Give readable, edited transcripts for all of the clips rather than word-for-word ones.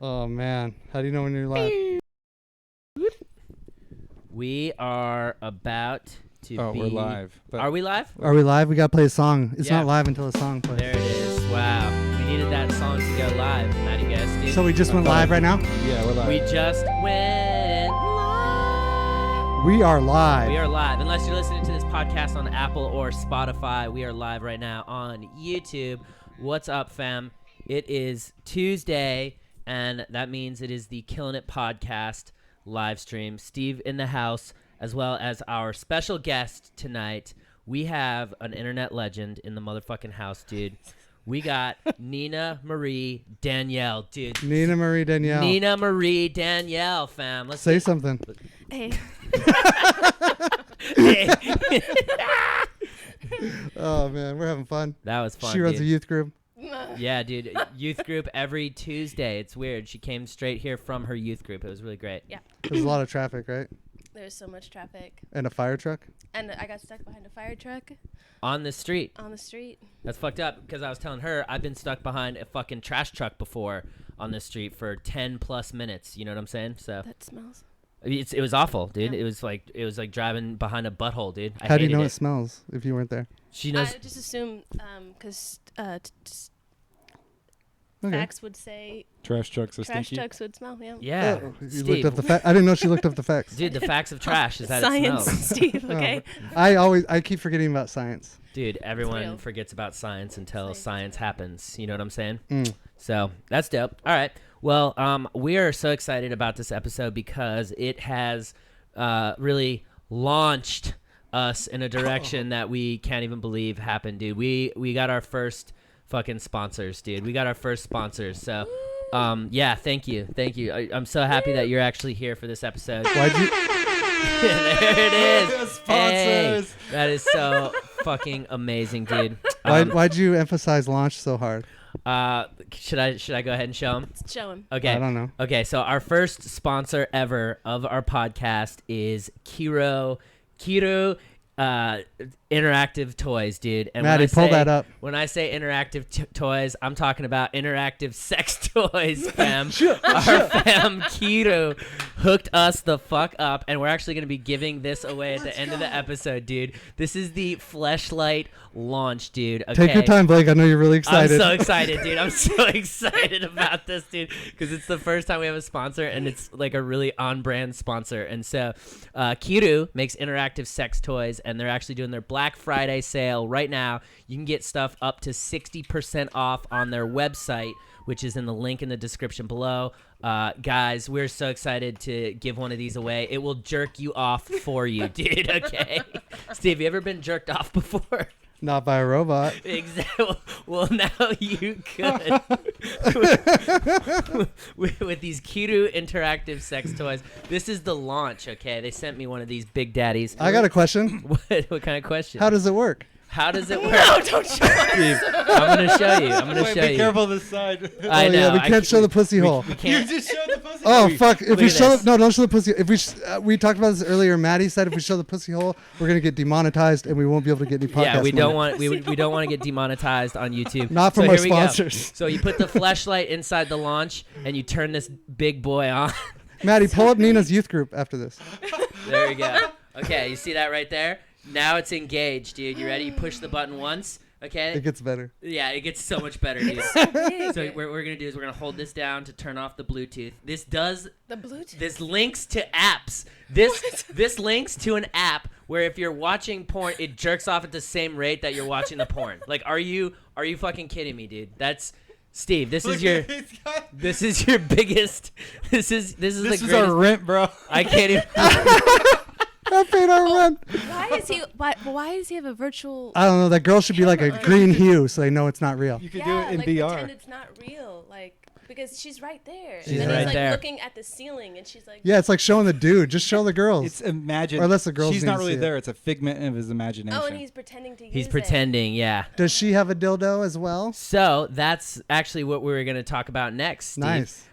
Oh, man. How do you know when you're live? We are about to be... we're live. Are we live? Are we live? We got to play a song. It's Yeah. not live until the song plays. There it is. Wow. We needed that song to go live. Matty guessed it. So we just went live right now? Yeah, we're live. We just went live. We are live. We are live. Unless you're listening to this podcast on Apple or Spotify, we are live right now on YouTube. What's up, fam? It is Tuesday, and that means it is the KILLINIT podcast live stream. Steve in the house, as well as our special guest tonight. We have an internet legend in the motherfucking house, dude. We got Nina Marie Danielle, dude. Nina Marie Danielle. Nina Marie Danielle, fam. Let's Say something. Hey. Hey. Oh, man. We're having fun. That was fun, She runs dude. a youth group. Yeah, dude. Youth group every Tuesday. It's weird. She came straight here from her youth group. It was really great. Yeah. There's a lot of traffic, right? There's so much traffic. And a fire truck? And I got stuck behind a fire truck On the street. on the street. That's fucked up because I was telling her I've been stuck behind a fucking trash truck before on the street for 10 plus minutes. You know what I'm saying? So That smells. it was awful, dude. Yeah. It was like driving behind a butthole, dude. How do you hated know it smells if you weren't there? She knows. I just assume because Okay. facts would say Trash trucks are trash stinky. trucks would smell. Yeah. Yeah. Oh, you Steve. looked up the fact. I didn't know she looked up the facts. Dude, the facts of trash is that it Science, smells. Steve. Okay. I keep forgetting about science. Dude, everyone real. forgets about science until Science. science happens. You know what I'm saying? Mm. So that's dope. All right. Well, we are so excited about this episode because it has really launched us in a direction that we can't even believe happened, dude. We got our first fucking sponsors, dude. We got our first sponsors. So, yeah, thank you. I'm so happy that you're actually here for this episode. Why'd you? There it is. Sponsors. Hey, that is so fucking amazing, dude. Why'd you emphasize launch so hard? Should I go ahead and show them? Show him. Okay. I don't know. Okay, so our first sponsor ever of our podcast is KIIROO. KIIROO interactive toys, dude. And Matty, pull that up. When I say interactive toys, I'm talking about interactive sex toys, fam. Our fam KIIROO hooked us the fuck up, and we're actually going to be giving this away at the end of the episode, dude. This is the Fleshlight launch, dude. Okay. Take your time, Blake. I know you're really excited. I'm so excited, dude. I'm so excited about this, dude, because it's the first time we have a sponsor, and it's like a really on-brand sponsor. And so KIIROO makes interactive sex toys, and they're actually doing their Black Friday sale right now. You can get stuff up to 60% off on their website, which is in the link in the description below. Guys, we're so excited to give one of these away. It will jerk you off for you, dude, okay? Steve, you ever been jerked off before? Not by a robot. Exactly. Well, now you could with these KIIROO interactive sex toys. This is the launch. Okay, they sent me one of these big daddies. I got a question. What kind of question? How does it work? How does it work? No, don't show us. I'm gonna show you. I'm gonna show Be you. careful this side. I know. Yeah, we can't show the pussy hole. We can't. just showed the pussy. Oh fuck! If Look we at show this. no, don't show the pussy. If we talked about this earlier. Maddie said if we show the pussy hole, we're gonna get demonetized and we won't be able to get any podcast. Yeah, we don't money. want we don't want to get demonetized on YouTube. Not from So our here we go. sponsors. So you put the Fleshlight inside the launch and you turn this big boy on. Maddie, pull up Nina's youth group after this. There we go. Okay, you see that right there? Now it's engaged, dude. You ready? You push the button once. Okay. It gets better. Yeah, it gets so much better, dude. Big. So what we're gonna do is we're gonna hold this down to turn off the Bluetooth. This does. The Bluetooth. This links to apps. This links to an app where if you're watching porn, it jerks off at the same rate that you're watching the porn. Like, are you fucking kidding me, dude? That's Steve. This is your biggest. This is the This greatest. is our rent, bro. I can't even. I paid our rent. Why does he have a virtual? I don't know. That girl should be like a green hue so they know it's not real. You could do it in like, VR. Pretend it's not real, like because she's right there. She's and then right he's like there. looking at the ceiling, and she's like, Yeah, it's like showing the dude. Just show the girls. It's imagined. Or unless the girls She's need not to really see it. there. It's a figment of his imagination. oh, and he's pretending to use He's it. pretending, yeah. Does she have a dildo as well? So that's actually what we were going to talk about next, Steve. Nice.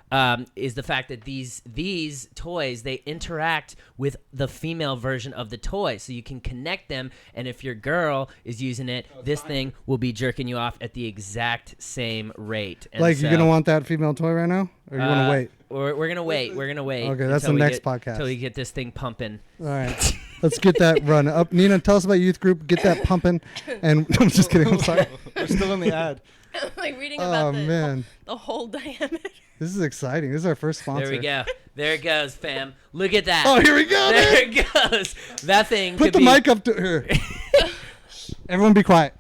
is the fact that these toys, they interact with the female version of the toy, so you can connect them. And if your girl is using it, this thing will be jerking you off at the exact same rate. And Like, so, you're gonna want that female toy right now, or you want to wait? We're gonna wait. We're gonna wait. Okay, that's until the we next get- podcast. Until we get this thing pumping. All right, let's get that run up. Nina, tell us about youth group. Get that pumping. And I'm just kidding. I'm sorry. We're still in the ad. Like reading Oh about man, the whole diameter. this is exciting. This is our first sponsor. There we go. There it goes, fam. Look at that. Oh, here we go. There man. it goes. That thing. Put could the be, mic up to her. Everyone, be quiet.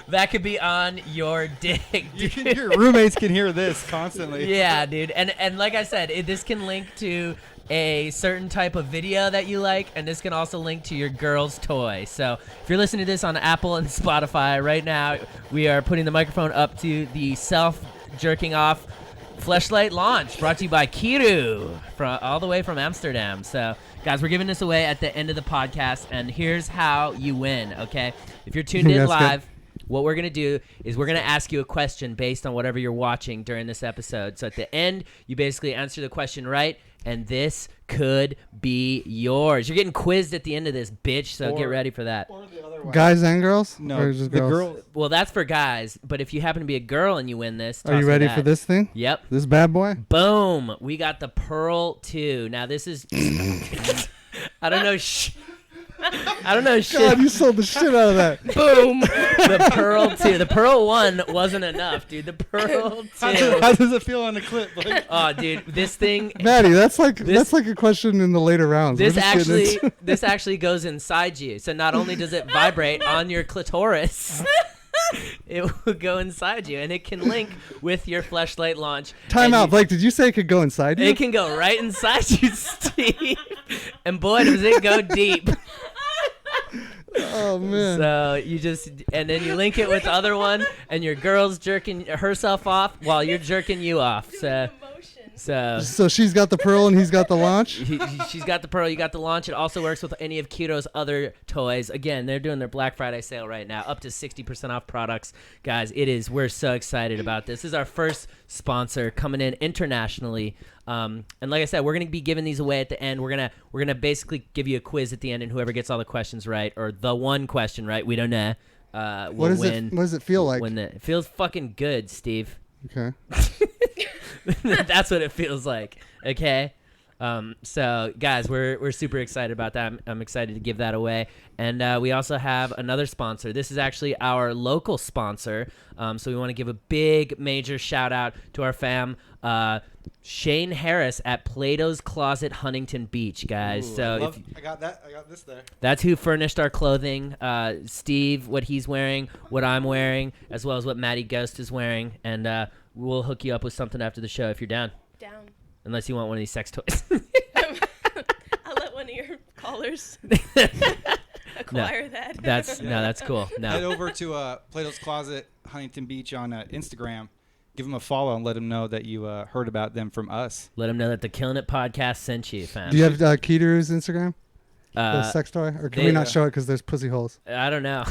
That could be on your dick. Your roommates can hear this constantly. Yeah, dude. And like I said, this can link to a certain type of video that you like, and this can also link to your girl's toy. So if you're listening to this on Apple and Spotify right now, we are putting the microphone up to the self-jerking off Fleshlight launch, brought to you by KIIROO, all the way from Amsterdam. So, guys, we're giving this away at the end of the podcast, and here's how you win, okay? If you're tuned in That's good. live, what we're going to do is we're going to ask you a question based on whatever you're watching during this episode. So at the end, you basically answer the question right, and this could be yours. You're getting quizzed at the end of this, bitch, so get ready for that. Or the other way. Guys and girls? No, Or just the girls? girls. Well, that's for guys, but if you happen to be a girl and you win this, Are you toss me ready that. for this thing? Yep. This bad boy? Boom. We got the Pearl 2. Now, this is... I don't know shit. God, you sold the shit out of that. Boom. The Pearl 2. The Pearl 1 wasn't enough, dude. The Pearl 2. How does it feel on the clip? Like, Oh, dude, this thing... Maddie, that's like a question in the later rounds. We're This just getting into- this actually goes inside you. So not only does it vibrate on your clitoris, it will go inside you, and it can link with your Fleshlight launch. Time And out. you- Blake, did you say it could go inside you? It can go right inside you, Steve. And boy, does it go deep. Oh man. So you just, and then you link it with the other one, and your girl's jerking herself off while you're jerking you off. So, so So she's got the pearl and he's got the launch. she's got the Pearl, you got the launch. It also works with any of KIIROO's other toys. Again, they're doing their Black Friday sale right now, up to 60% off products. Guys, we're so excited about this. This is our first sponsor coming in internationally. And like I said, we're gonna be giving these away at the end. We're gonna basically give you a quiz at the end, and whoever gets all the questions right, or the one question right, we don't know, will What win. does it feel like? It feels fucking good, Steve. Okay. That's what it feels like. Okay. So guys, we're super excited about that. I'm excited to give that away. And we also have another sponsor. This is actually our local sponsor. So we want to give a big major shout out to our fam, Shane Harris at Plato's Closet, Huntington Beach, guys. ooh, So I got that. I got this there. that's who furnished our clothing. Steve, what he's wearing, what I'm wearing, as well as what Matty Ghost is wearing. And we'll hook you up with something after the show if you're down. Down. Unless you want one of these sex toys. I'll let one of your callers acquire that. That's cool. Head No. over to Plato's Closet, Huntington Beach on Instagram. Give them a follow and let them know that you heard about them from us. Let them know that the Killing It podcast sent you, fam. Do you have KIIROO's Instagram? The Uh, sex toy? Or can they- we not show it because there's pussy holes? I don't know.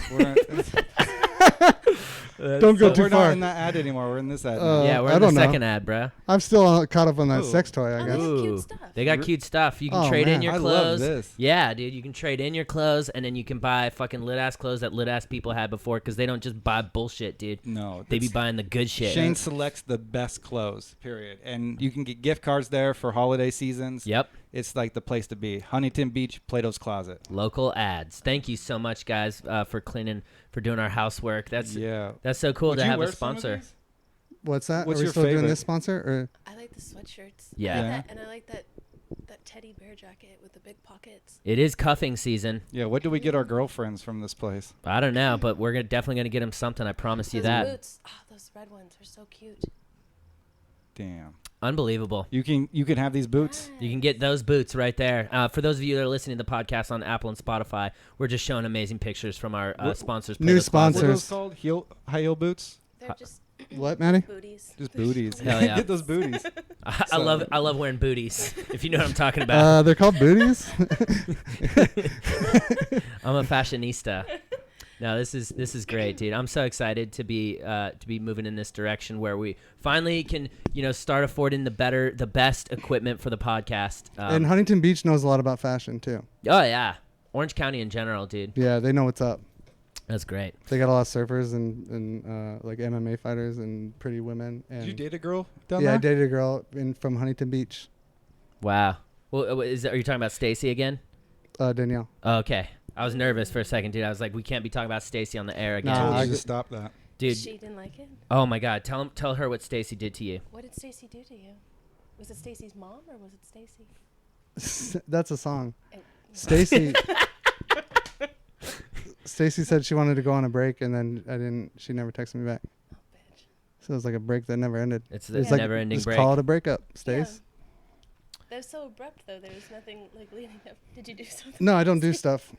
We're Don't go but too we're far. not in that ad anymore. We're in this ad. Uh, now. Yeah, we're I in the don't know. second ad, bro. I'm still caught up on that Ooh. sex toy, I Oh, guess. that's cute Ooh, stuff. they got cute stuff. You can Oh, trade in man. your I love clothes. this. Yeah, dude, you can trade in your clothes, and then you can buy fucking lit ass clothes that lit ass people had before, because they don't just buy bullshit, dude. No, They be that's- buying the good shit. Shane selects the best clothes, period. And you can get gift cards there for holiday seasons. Yep. It's like the place to be. Huntington Beach, Plato's Closet. Local ads. Thank you so much, guys, for doing our housework. That's so cool Would to you have wear a some of sponsor. these? What's that? What's Are we your still doing favorite? this sponsor? Or I like the sweatshirts. Yeah. I like Yeah. that, and I like that teddy bear jacket with the big pockets. It is cuffing season. Yeah, what do we get our girlfriends from this place? I don't know, but we're definitely gonna get them something. I promise you Those that. boots. Oh, those red ones are so cute. Damn. Unbelievable. You can have these boots. You can get those boots right there. For those of you that are listening to the podcast on Apple and Spotify, we're just showing amazing pictures from our sponsors. New Plato's Closet. What are sponsors. those called? High heel boots? They're just what, Maddie? booties. Just booties. Hell yeah. Get those booties. I love wearing booties. If you know what I'm talking about. They're called booties. I'm a fashionista. No, this is great, dude. I'm so excited to be moving in this direction where we finally can, start affording the best equipment for the podcast. And Huntington Beach knows a lot about fashion too. Oh yeah, Orange County in general, dude. Yeah, they know what's up. That's great. They got a lot of surfers and like MMA fighters and pretty women. And Did you date a girl down yeah, there? I dated a girl from Huntington Beach, Wow. Well, are you talking about Stacy again? Danielle. Oh, okay. I was nervous for a second, dude. I was like, we can't be talking about Stacy on the air again. Nah, I I told you g- to stop that. Dude. She didn't like it. Oh my God. Tell her what Stacy did to you. What did Stacy do to you? Was it Stacy's mom or was it Stacy? That's a song. And- Stacy. Stacy said she wanted to go on a break, and then she never texted me back. Oh, bitch. So it was like a break that never ended. It's It was the never-ending just break. call it a breakup, Stace. That was so abrupt, though. There was nothing like leading up. Did you do something? No, I don't do stuff.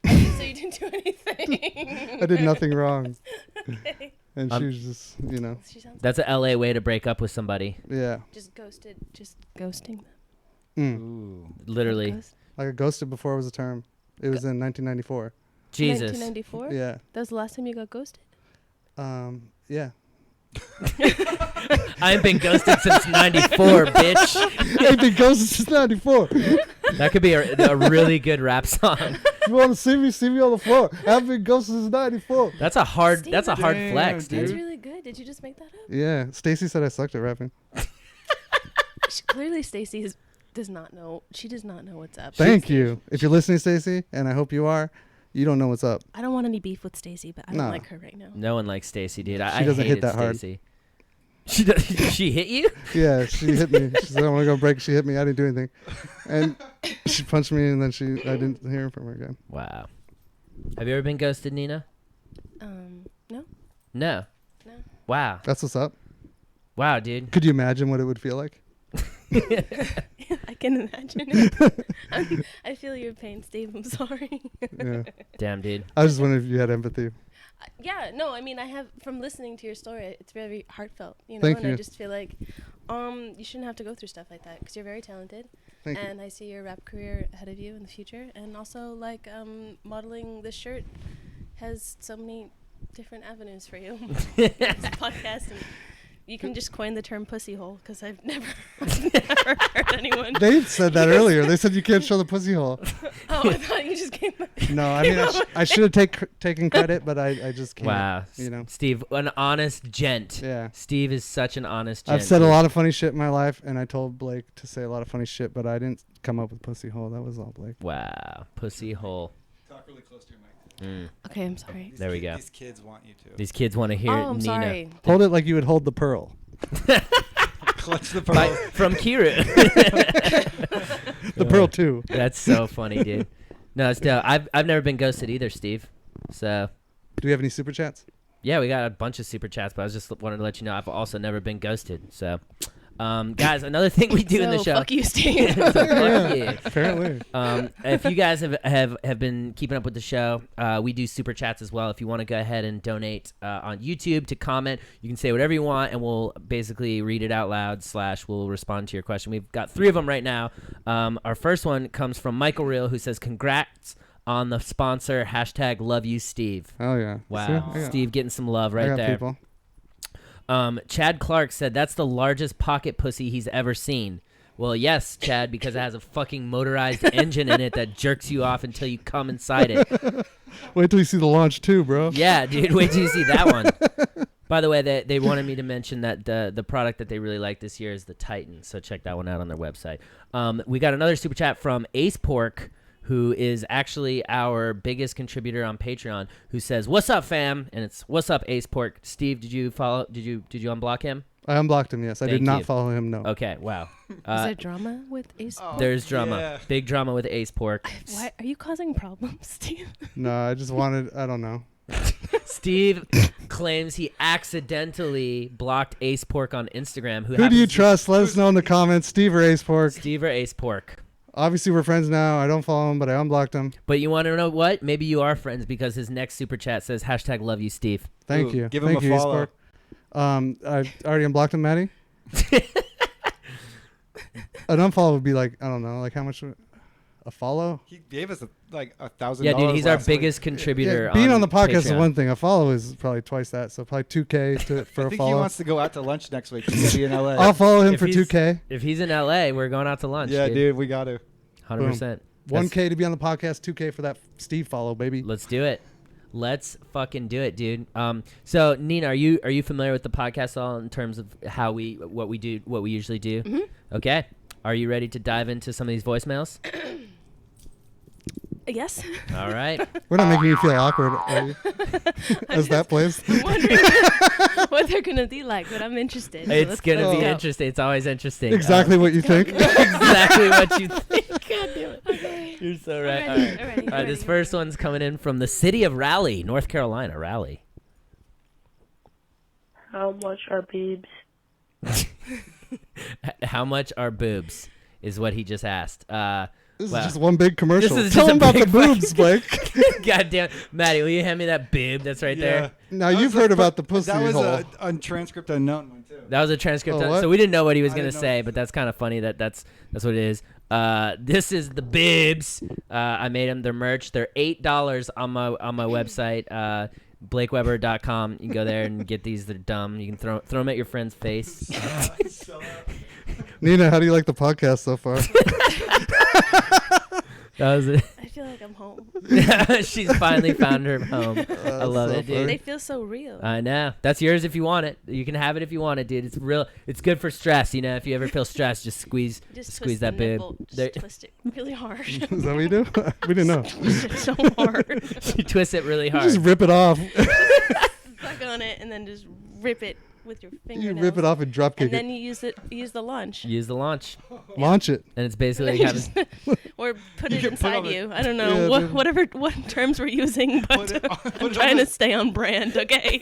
So you didn't do anything. I did nothing wrong. Okay. And she was just, She sounds That's a LA way to break up with somebody. yeah. just ghosting them. Mm. Ooh. Literally. Ghost- Like a ghosted before was a term. It was in 1994. Jesus. 1994. Yeah. That was the last time you got ghosted. Yeah. I ain't been ghosted since 94, bitch. I've been ghosted since 94. That could be a really good rap song. If you want to see me on the floor. I've been ghosted since 94. That's a hard Steve, that's a hard Damn, flex, dude. That's dude. really good. Did you just make that up? Yeah. Stacy said I sucked at rapping. Clearly, Stacy does not know. She does not know what's up. Thank you. If you're listening, Stacy, and I hope you are, you don't know what's up. I don't want any beef with Stacy, but I don't Nah. like her right now. No one likes Stacy, dude. She I doesn't hit hated that hard. Stacy. She does, she hit you? Yeah, she hit me. She said, I want to go break. She hit me. I didn't do anything. And she punched me, and then I didn't hear from her again. Wow. Have you ever been ghosted, Nina? No. No. No. Wow. That's what's up. Wow, dude. Could you imagine what it would feel like? I can imagine it. I feel your pain, Steve. I'm sorry. Yeah. Damn, dude. I was just wondering if you had empathy. Yeah, no, I mean, I have, from listening to your story, it's very heartfelt, Thank and I you. just feel like you shouldn't have to go through stuff like that because you're very talented. Thank you. And I see your rap career ahead of you in the future. And also, like, modeling this shirt has so many different avenues for you. This podcast, and you can just coin the term pussy hole because I've never heard anyone. They said that earlier. They said you can't show the pussy hole. Oh, I thought you just came back. No, I mean, I should have taken credit, but I just can't. Wow. You know. Steve, an honest gent. Yeah. Steve is such an honest gent. I've said a dude. lot of funny shit in my life, and I told Blake to say a lot of funny shit, but I didn't come up with pussy hole. That was all Blake. Wow. Pussy hole. Talk really close to your mic. Okay, I'm sorry. There we go. These kids want you to. These kids want to hear Oh, I'm Nina. sorry. Hold it like you would hold the pearl. Clutch the By, pearl. from KIIROO. The pearl too. That's so funny, dude. No, it's dope. I've never been ghosted either, Steve. So Do we have any super chats? yeah, we got a bunch of super chats, but I was just wanted to let you know I've also never been ghosted. So, guys, another thing we do in the So, show. fuck you, Steve. So fuck you. Apparently. If you guys have been keeping up with the show, we do super chats as well. If you want to go ahead and donate on YouTube to comment, you can say whatever you want, and we'll basically read it out loud / we'll respond to your question. We've got 3 of them right now. Our first one comes from Michael Real, who says, "Congrats on the sponsor. # love you, Steve." Oh yeah. Wow, See? I got- Steve getting some love I right got there. people. Chad Clark said that's the largest pocket pussy he's ever seen. Well, yes, Chad, because it has a fucking motorized engine in it that jerks you off until you come inside it. Wait till you see the launch too, bro. Yeah, dude, wait till you see that one. By the way, they wanted me to mention that the product that they really like this year is the Titan, so check that one out on their website. We got another super chat from Ace Pork, who is actually our biggest contributor on Patreon, who says, "What's up, fam?" And it's "What's up, Ace Pork?" Steve, did you follow? Did you unblock him? I unblocked him. Yes, I did Thank not you. follow him. No. Okay, wow. Is there drama with Ace? There's drama, yeah. big drama with Ace Pork. Why are you causing problems, Steve? No, I just wanted. I don't know. Steve claims he accidentally blocked Ace Pork on Instagram. Who do you trust? Let us know in the comments. Steve or Ace Pork. Steve or Ace Pork? Obviously, we're friends now. I don't follow him, but I unblocked him. But you want to know what? Maybe you are friends because his next super chat says # love you, Steve. Thank Ooh, you. give him Thank a you, Ace follow. Pork. I already unblocked him, Maddie. An unfollow would be like, I don't know, like how much? a follow. He gave us like $1,000. Yeah, dude, he's our last week. biggest contributor. Being on the podcast is Patreon. one thing. A follow is probably twice that. So probably 2K for I a think he follow. wants to go out to lunch next week. He's gonna be in LA. I'll follow him If for he's- 2K. If he's in LA, we're going out to lunch. Yeah, dude. dude, we got to. 100%. 1K to be on the podcast. 2K for that Steve follow, baby. Let's do it. Let's fucking do it, dude. So Nina, are you familiar with the podcast at all in terms of what we usually do? Mm-hmm. Okay. Are you ready to dive into some of these voicemails? Yes. All right. We're not making you feel awkward, are you? As that plays. I'm wondering what they're gonna be like, but I'm interested. So It's let's gonna be go. interesting. It's always interesting. Exactly what you think. Exactly what you think. God damn it. Okay. You're so right. Alrighty, All right. alrighty, All right. This alrighty. first one's coming in from the city of Raleigh, North Carolina. Raleigh. How much are boobs? How much are boobs? Is what he just asked. This Wow. is just one big commercial. This is Tell just him a about the big boobs, Blake. God damn, Maddie, will you hand me that boob that's right there? Now That you've was heard the about the pussy That was hole. a transcript unknown one too. That was a transcript. Oh, what? So we didn't know what he was I gonna didn't know. say, but that's kind of funny. That's what it is. This is the bibs. I made them. Their merch. They're $8 on my website. BlakeWeber.com. You can go there and get these. They're dumb. You can throw them at your friend's face. Nina, how do you like the podcast so far? That was it. I feel like I'm home. She's finally found her home. I love so it, dude. funny. They feel so real. I know. That's yours if you want it. You can have it if you want it, dude. It's real. It's good for stress. You know, if you ever feel stressed, just squeeze Just squeeze twist the that boob. nipple. Just There- twist it really hard. Is that what you do? We didn't know. Twist it so hard. You twist it really You hard. just rip it off. Suck on it and then just rip it with your fingernails. You rip it off and drop kick And then it. you use the launch. Use the launch, Launch it. and it's basically like Just- having. or put You it can put inside on the- you. I don't Yeah, know dude. what terms we're using, but Put it on- put I'm it trying on to the- stay on brand. Okay.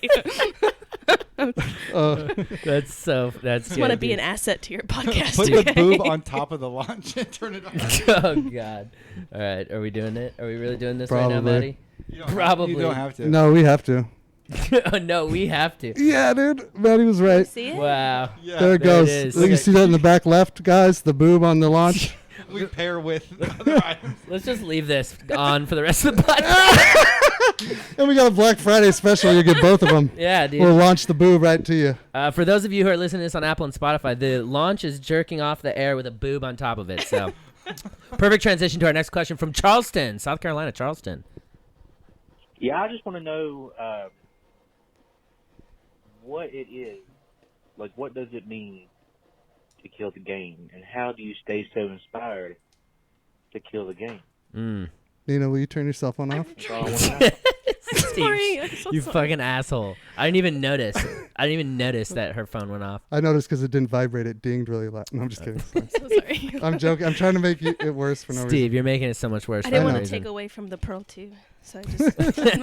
That's so. That's Just good. want to be an dude. asset to your podcast. Put okay? the boob on top of the launch and turn it on. Oh God! All right, are we doing it? Are we really doing this right now, Probably. Maddie? You don't Probably. You don't have to. No, we have to. Oh no, we have to. Yeah, dude. Maddie was right. See it? Wow. Yeah. There it There it goes. is. Look, you Look see that in the back left, guys? The boob on the launch. We pair with other items. Let's just leave this on for the rest of the podcast. And we got a Black Friday special. You get both of them. Yeah, dude. We'll launch the boob right to you. For those of you who are listening to this on Apple and Spotify, the launch is jerking off the air with a boob on top of it. So, perfect transition to our next question from Charleston, South Carolina. Charleston. Yeah, I just want to know what it is. Like, what does it mean to kill the game? And how do you stay so inspired to kill the game? Nina, will you turn your cell phone off? That's all I want to know. Sorry, I'm so You sorry. fucking asshole. I didn't even notice. I didn't even notice that her phone went off. I noticed because it didn't vibrate. It dinged really loud. No, I'm just kidding. I'm so sorry. I'm joking. I'm trying to make it worse for no reason. Steve, you're making it so much worse. I for didn't no want to reason. take away from the pearl too, so I just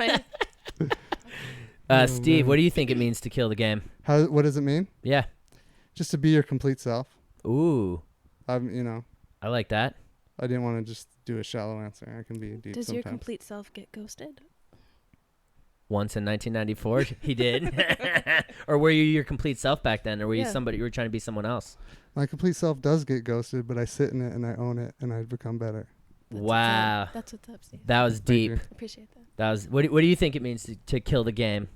my, Steve, man. what do you think it means to kill the game? What does it mean? Yeah. Just to be your complete self. Ooh, I I like that. I didn't want to just do a shallow answer. I can be deep does sometimes. your complete self get ghosted? Once in 1994, he did. Or were you your complete self back then, or were you Yeah. somebody? You were trying to be someone else. My complete self does get ghosted, but I sit in it and I own it and I become better. Wow. That's what's up, Steve. That was Thank deep. you. Appreciate that. That was. What do you think it means to kill the game?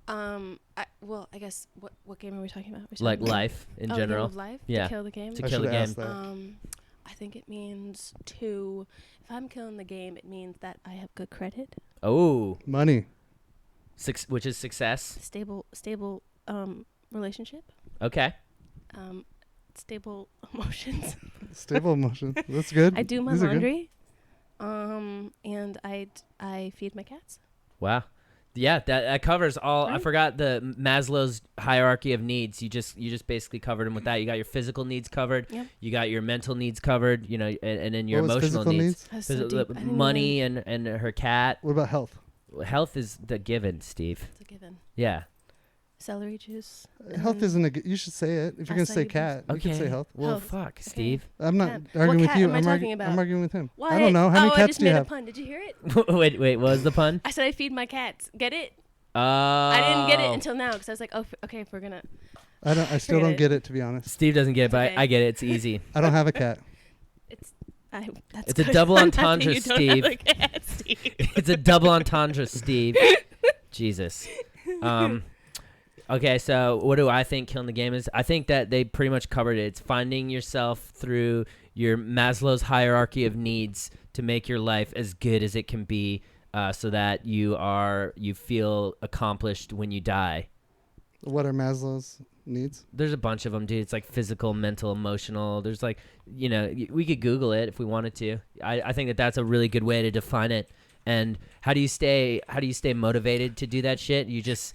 I guess what game are we talking about? Like life in the game general. of life. Yeah. To kill the game. To I kill the should've asked game. that. I think it means if I'm killing the game, it means that I have good credit, Oh, Money. which is success. stable relationship, Okay. stable emotions. Stable emotion. That's good. I do my These are good. laundry, and I feed my cats. Wow. Yeah, that covers all. I Right. forgot the Maslow's hierarchy of needs. You just basically covered them with that. You got your physical needs covered. Yep. You got your mental needs covered. You know, and then your What was emotional physical needs. That's so Physi- deep. I didn't money even- and her cat. What about health? Health is the given, Steve. It's a given. Yeah. Celery juice. Health and isn't you should say it. If you're going to say Acai cat, you Okay. can say health. Well, Health. fuck, Okay. Steve. I'm not Cat. arguing What with cat you. am I talking about? I'm arguing with him. What? I don't know. How many I cats just do you made have? a pun. Did you hear it? wait, what was the pun? I said I feed my cats. Get it? Oh. I didn't get it until now because I was like, oh, okay, if we're gonna. I still Forget don't it. get it, to be honest. Steve doesn't get it, but Okay. I get it. It's easy. I don't have a cat. It's. That's It's a good. double I'm happy entendre, you don't Steve. have a cat, Steve. It's a double entendre, Steve. Jesus. Okay, so what do I think killing the game is? I think that they pretty much covered it. It's finding yourself through your Maslow's hierarchy of needs to make your life as good as it can be, so that you feel accomplished when you die. What are Maslow's needs? There's a bunch of them, dude. It's like physical, mental, emotional. There's like, we could Google it if we wanted to. I think that that's a really good way to define it. And how do you stay motivated to do that shit? You just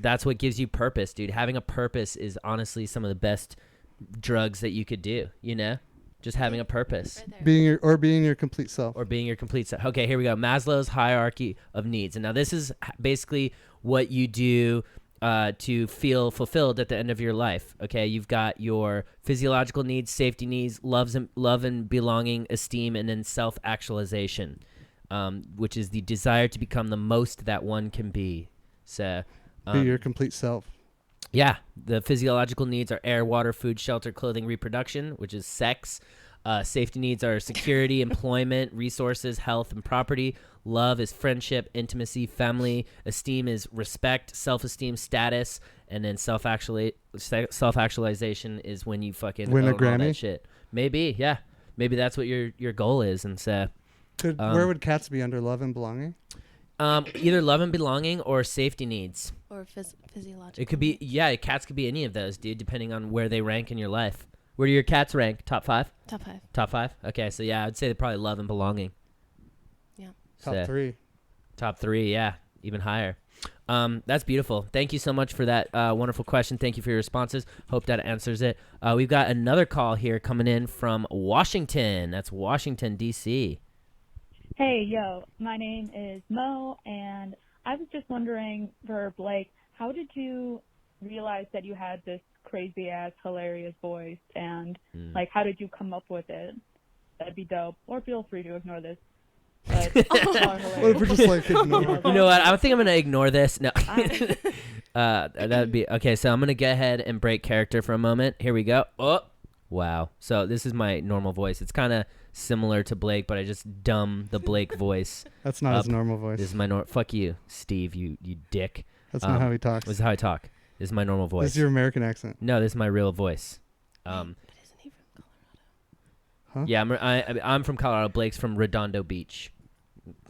that's what gives you purpose, dude. Having a purpose is honestly some of the best drugs that you could do, Just having a purpose. Right there. Being your complete self. Or being your complete self. Okay, here we go. Maslow's hierarchy of needs. And now this is basically what you do to feel fulfilled at the end of your life. Okay, you've got your physiological needs, safety needs, love and belonging, esteem, and then self-actualization. Which is the desire to become the most that one can be. So, Be your complete self. Yeah, the physiological needs are air, water, food, shelter, clothing, reproduction, which is sex. Safety needs are security, employment, resources, health, and property. Love is friendship, intimacy, family. Esteem is respect, self-esteem, status, and then self-actualization is when you fucking Win a own all Grammy? that shit. Maybe, yeah. Maybe that's what your goal is, and so. Where would cats be under love and belonging? Either love and belonging or safety needs. Or physiological. It could be, cats could be any of those, dude, depending on where they rank in your life. Where do your cats rank? Top 5? Top 5. Top 5? Okay, so yeah, I'd say they're probably love and belonging. Yeah. Top 3. Top 3, yeah, even higher. That's beautiful. Thank you so much for that wonderful question. Thank you for your responses. Hope that answers it. We've got another call here coming in from Washington. That's Washington, D.C. Hey, yo, my name is Mo, and I was just wondering for Blake, how did you realize that you had this crazy-ass, hilarious voice, and, how did you come up with it? That'd be dope. Or feel free to ignore this. But What if we're just like ignore? You know what? I think I'm going to ignore this. No. That'd be... Okay, so I'm going to go ahead and break character for a moment. Here we go. Oh, wow. So this is my normal voice. It's kind of similar to Blake, but I just dumb the Blake voice. That's not his normal voice. This is my fuck you, Steve, you dick. That's not how he talks. This is how I talk. This is my normal voice. This is your American accent. No, this is my real voice. But isn't he from Colorado? Huh? Yeah, I'm from Colorado. Blake's from Redondo Beach.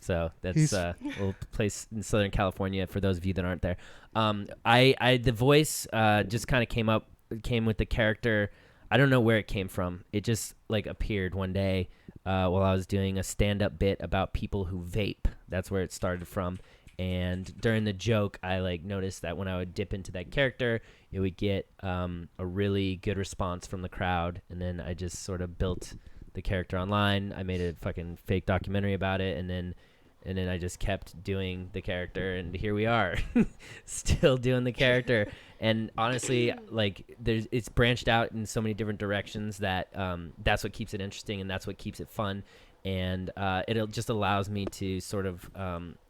So that's a little place in Southern California for those of you that aren't there. The voice just kind of came with the character. I don't know where it came from. It just appeared one day while I was doing a stand-up bit about people who vape. That's where it started from. And during the joke, I noticed that when I would dip into that character, it would get a really good response from the crowd. And then I just sort of built the character online. I made a fucking fake documentary about it, and then I just kept doing the character, and here we are, still doing the character. And honestly, it's branched out in so many different directions that that's what keeps it interesting, and that's what keeps it fun. And it just allows me to sort of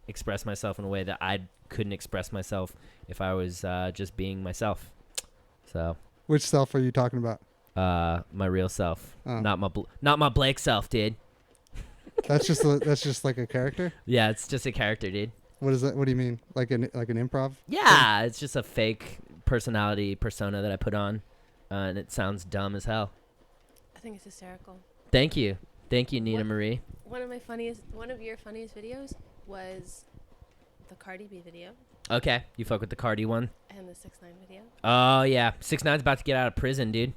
express myself in a way that I couldn't express myself if I was just being myself. So, which self are you talking about? My real self, not my Blake self, dude. That's just like a character. Yeah, it's just a character, dude. What is that? What do you mean? Like an improv? Yeah, it's just a fake persona that I put on, and it sounds dumb as hell. I think it's hysterical. Thank you, Nina Marie. One of your funniest videos was the Cardi B video. Okay, you fuck with the Cardi one. And the 6ix9ine video. Oh yeah, 6ix9ine's about to get out of prison, dude.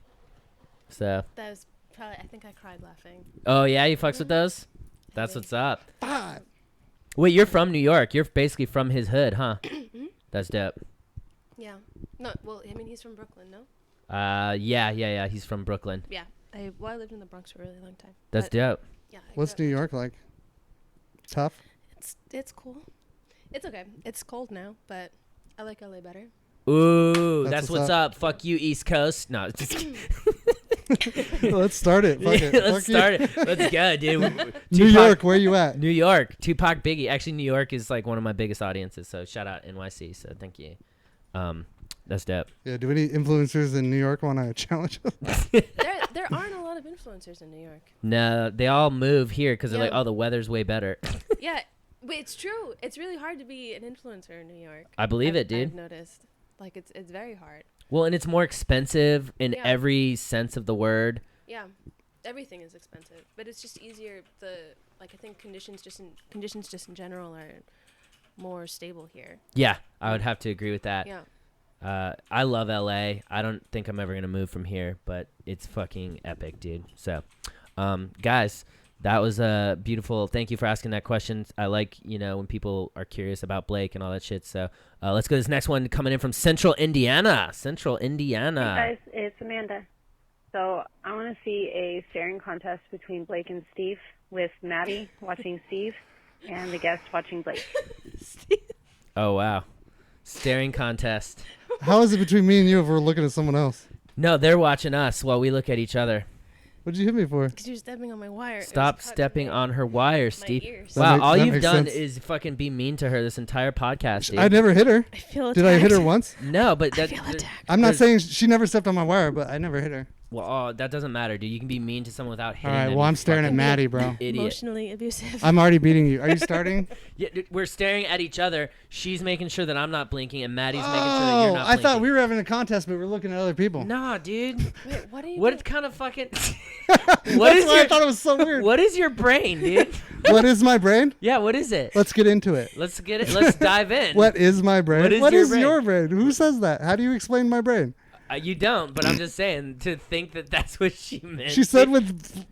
So. That was probably. I think I cried laughing. Oh yeah, you fucks with those? That's Maybe. what's up. 5. Wait, you're from New York. You're basically from his hood, huh? That's dope. Yeah. No. Well, I mean, he's from Brooklyn, no? Yeah. He's from Brooklyn. Yeah. I lived in the Bronx for a really long time. That's But, dope. Yeah. What's New York like? Tough. It's cool. It's okay. It's cold now, but I like LA better. Ooh, That's that's what's what's up. Fuck you, East Coast. No, just kidding. Let's start it. Fuck it. Let's Fuck start it. Let's go, dude. New York, where you at? New York. Tupac, Biggie. Actually, New York is one of my biggest audiences. So shout out NYC. So thank you. That's dope. Yeah. Do any influencers in New York want to challenge us? There aren't a lot of influencers in New York. No, they all move here because they're Yeah. like, oh, the weather's way better. Yeah, but it's true. It's really hard to be an influencer in New York. I believe it, dude. I've noticed. Like, it's very hard. Well, and it's more expensive in Yeah. every sense of the word. Yeah, everything is expensive, but it's just easier. I think conditions just in general are more stable here. Yeah, I would have to agree with that. Yeah. I love LA. I don't think I'm ever going to move from here, but it's fucking epic, dude. So, guys, that was beautiful. Thank you for asking that question. I like, when people are curious about Blake and all that shit. So let's go to this next one coming in from Central Indiana. Hey guys, it's Amanda. So I want to see a staring contest between Blake and Steve, with Matty watching Steve and the guest watching Blake. Oh, wow. Staring contest. How is it between me and you if we're looking at someone else? No, they're watching us while we look at each other. What did you hit me for? Because you're stepping on my wire. Stop stepping on her wire, Steve. ears. Wow, That all you've makes done sense. is fucking be mean to her this entire podcast, dude. I never hit her. I feel attacked. Did I hit her once? No, but I that, feel attacked. I'm not There's- saying she never stepped on my wire, but I never hit her. well, that doesn't matter, dude. You can be mean to someone without hitting All right, them. well, you I'm staring at fucking Maddie, bro. Idiot. Emotionally abusive. I'm already beating you. Are you starting? Yeah, dude, we're staring at each other. She's making sure that I'm not blinking, and Maddie's making sure that you're not I blinking. thought we were having a contest, but we're looking at other people. Nah, dude. Wait, what are you What doing? kind of fucking... That's what is why I your... thought it was so weird. What is your brain, dude? What is my brain? Yeah, what is it? Let's get into it. Let's get it. Let's dive in. What is my brain? What is your your brain? Who says that? How do you explain my brain? You don't, but I'm just saying to think that that's what she meant. She said with